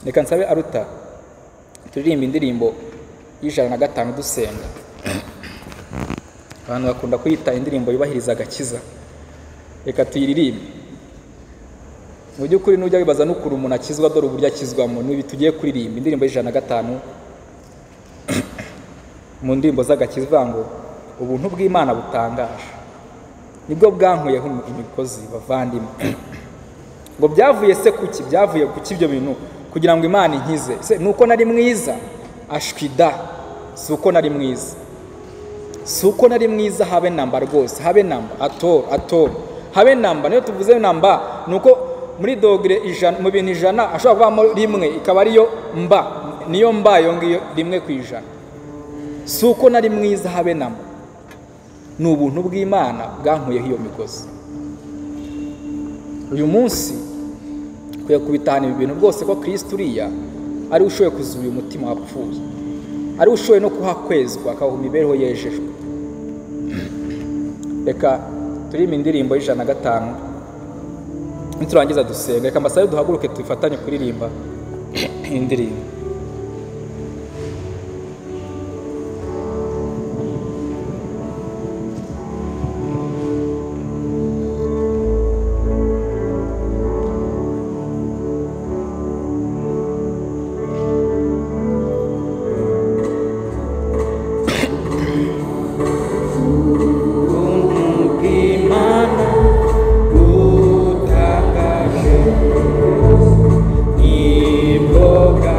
Reka nsabe Aruta turirimba indirimbo y'105 dusenga. Abantu bakunda kuyita indirimbo yubahiriza agakiza, reka tuyiririmbe. Mu by'ukuri nujya wibaza n'ukuri umuntu akizwa, dore uburyo akizwamo n'ibi tugiye kuririmba indirimbo y'105 mu ndirimbo z'agakiza ngo ubuntu bw'Imana butangaje nibwo bwankuyeho imigozi bavandimwe. Ngo byavuye se kuki? Byavuye kuki ibyo bintu? Kugira ngo Imana inkize. Se nuko nari mwiza? Ashwida, si uko nari mwiza, si uko nari mwiza habe namba rwose, habe namba atoro habe namba. Niyo tuvuze namba nuko muri dogere 100 mu bintu 100 ashobora kuvamo rimwe ikaba ariyo mba, niyo mba yongiyo rimwe ku 100. Si uko nari mwiza habe namba, ni ubuntu bw'Imana bwankuyeho iyo migozi. Uyu munsi kuya kubitana ibi bintu rwose ko Kristo uriya ari ushoboye kuzuye umutima wapfuye, ari ushoboye no kuhakwezwa akaho imibereho yejejwe. Reka turime indirimbo y'105 niturangiza dusenga. Reka mbasabe duhaguruke tufatanye kuririmba indirimbo. Imboga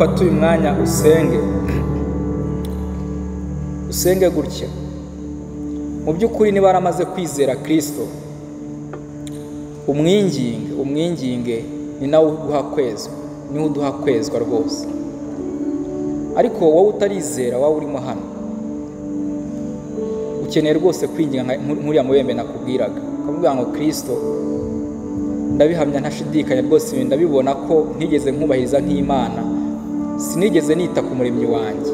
ufate uyu mwanya usenge gutya. Mu by'ukuri niba waramaze kwizera Kristo, umwinginge ni nawe uduha kwezwa, niwe uduha kwezwa rwose. Ariko wowe utarizera, wowe urimo hano, ukeneye rwose kwinginga nk'uriya mubembe nakubwiraga, ukavuga ngo Kristo, ndabihamya ntashidikanya rwose, ibi ndabibona ko ntigeze nkubahiriza nk'Imana, sinigeze nita ku muremyi wanjye,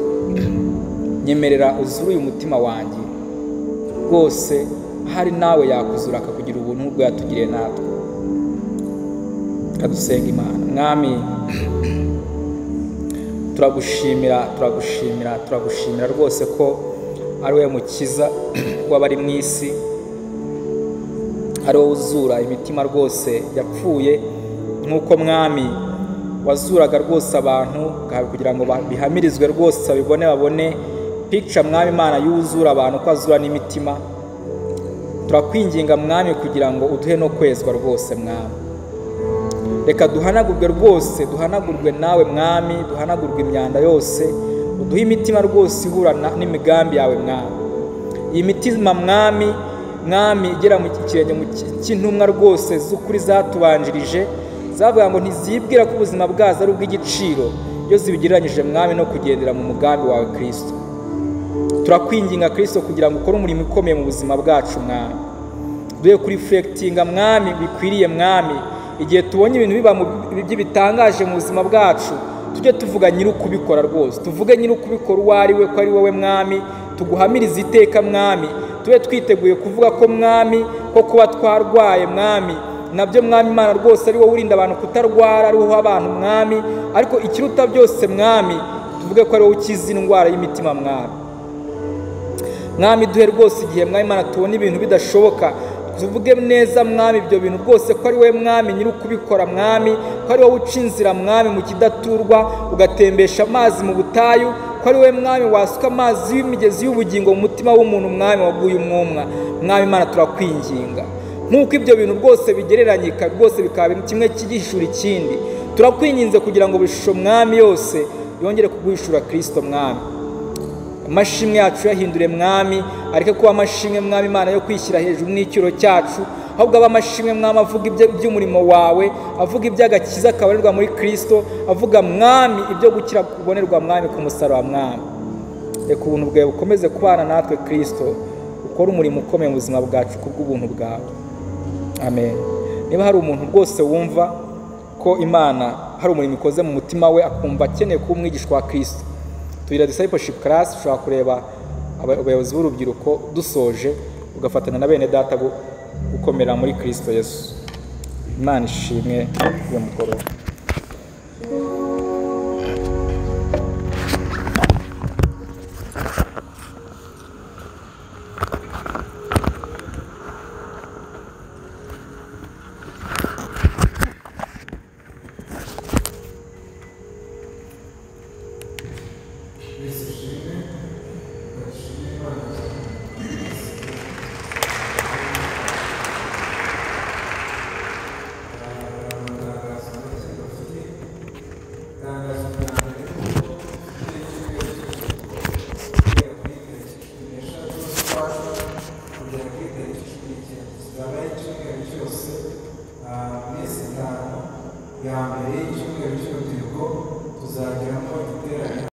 nyemerera uzure uyu mutima wanjye rwose, ahari nawe yakuzura akakugira ubuntu nk'ubwo yatugiriye natwe. Kadusenga Imana. Mwami, turagushimira rwose ko ari wowe mukiza w'abari mu isi, ari wowe uzura imitima rwose yapfuye, nk'uko Mwami wazuraga rwose abantu kugira ngo bihamirizwe rwose, babone picture Mwami Imana y'uzura abantu ko azura n'imitima. Turakwinginga Mwami kugira ngo uduhe no kwezwa rwose Mwami. Reka duhanagurwe rwose, duhanagurwe nawe Mwami, duhanagurwe imyanda yose, uduhe imitima rwose ihura n'imigambi yawe Mwami. Iyi mitima Mwami igera mu kirenge cy'intumwa rwose z'ukuri zatubanjirije, zavuga ngo ntizibwira ko ubuzima bwazo ari ubw'igiciro iyo zibigereranyije Mwami no kugendera mu mugambi wawe Kristo. Turakwinginga Kristo kugira ngo ukore umurimo ukomeye mu buzima bwacu Mwami. Duhe kureflectinga Mwami bikwiriye Mwami, igihe tubonye ibintu biba bitangaje mu buzima bwacu, tujye tuvuga nyiri ukubikora rwose, tuvuge nyiri ukubikora uwo ari we, ko ari wowe Mwami, tuguhamirize iteka Mwami. Tube twiteguye kuvuga ko Mwami, ko kuba twarwaye Mwami nabyo Mwami Imana rwose ari wowe urinda abantu kutarwara, ari wowe abantu Mwami, ariko ikiruta byose Mwami tuvuge ko ari wowe ukiza indwara y'imitima Mwami. Duhe rwose igihe Mwami Imana tubona ibintu bidashoboka, tuvuge neza Mwami ibyo bintu rwose ko ari wowe Mwami nyiri ukubikora Mwami, ko ari wowe uca inzira Mwami mu kidaturwa, ugatembesha amazi mu butayu, ko ari wowe Mwami wasuka amazi y'imigezi y'ubugingo mu mutima w'umuntu Mwami waguye umwumwa. Mwami Imana turakwinginga, nk'uko ibyo bintu rwose bigereranyika rwose bikaba kimwe kigishura ikindi, turakwinginze kugira ngo bishusho Mwami yose yongere kuguhishura Kristo Mwami. Amashimwe yacu yahindure Mwami, areke kuba amashimwe Mwami Imana yo kwishyira hejuru n'icyuro cyacu, ahubwo aba amashimwe Mwami avuga iby'umurimo wawe, avuga iby'agakiza kabonerwa muri Kristo, avuga Mwami ibyo gukira kubonerwa Mwami ku musaraba Mwami. Reka ubuntu bwawe bukomeze kubana natwe Kristo, ukora umurimo ukomeye mu buzima bwacu kubw'ubuntu bwawe. Amen. Niba hari umuntu rwose wumva ko Imana hari umurimo ikoze mu mutima we, akumva akeneye kuba umwigishwa wa Kristo, tugira discipleship class, ushobora kureba abayobozi b'urubyiruko dusoje, ugafatanya na bene data gukomera muri Kristo Yesu. Imana ishimwe uyu mugoroba. Ya mbere y'icyumweru cy'urubyiruko tuzageramo igiterane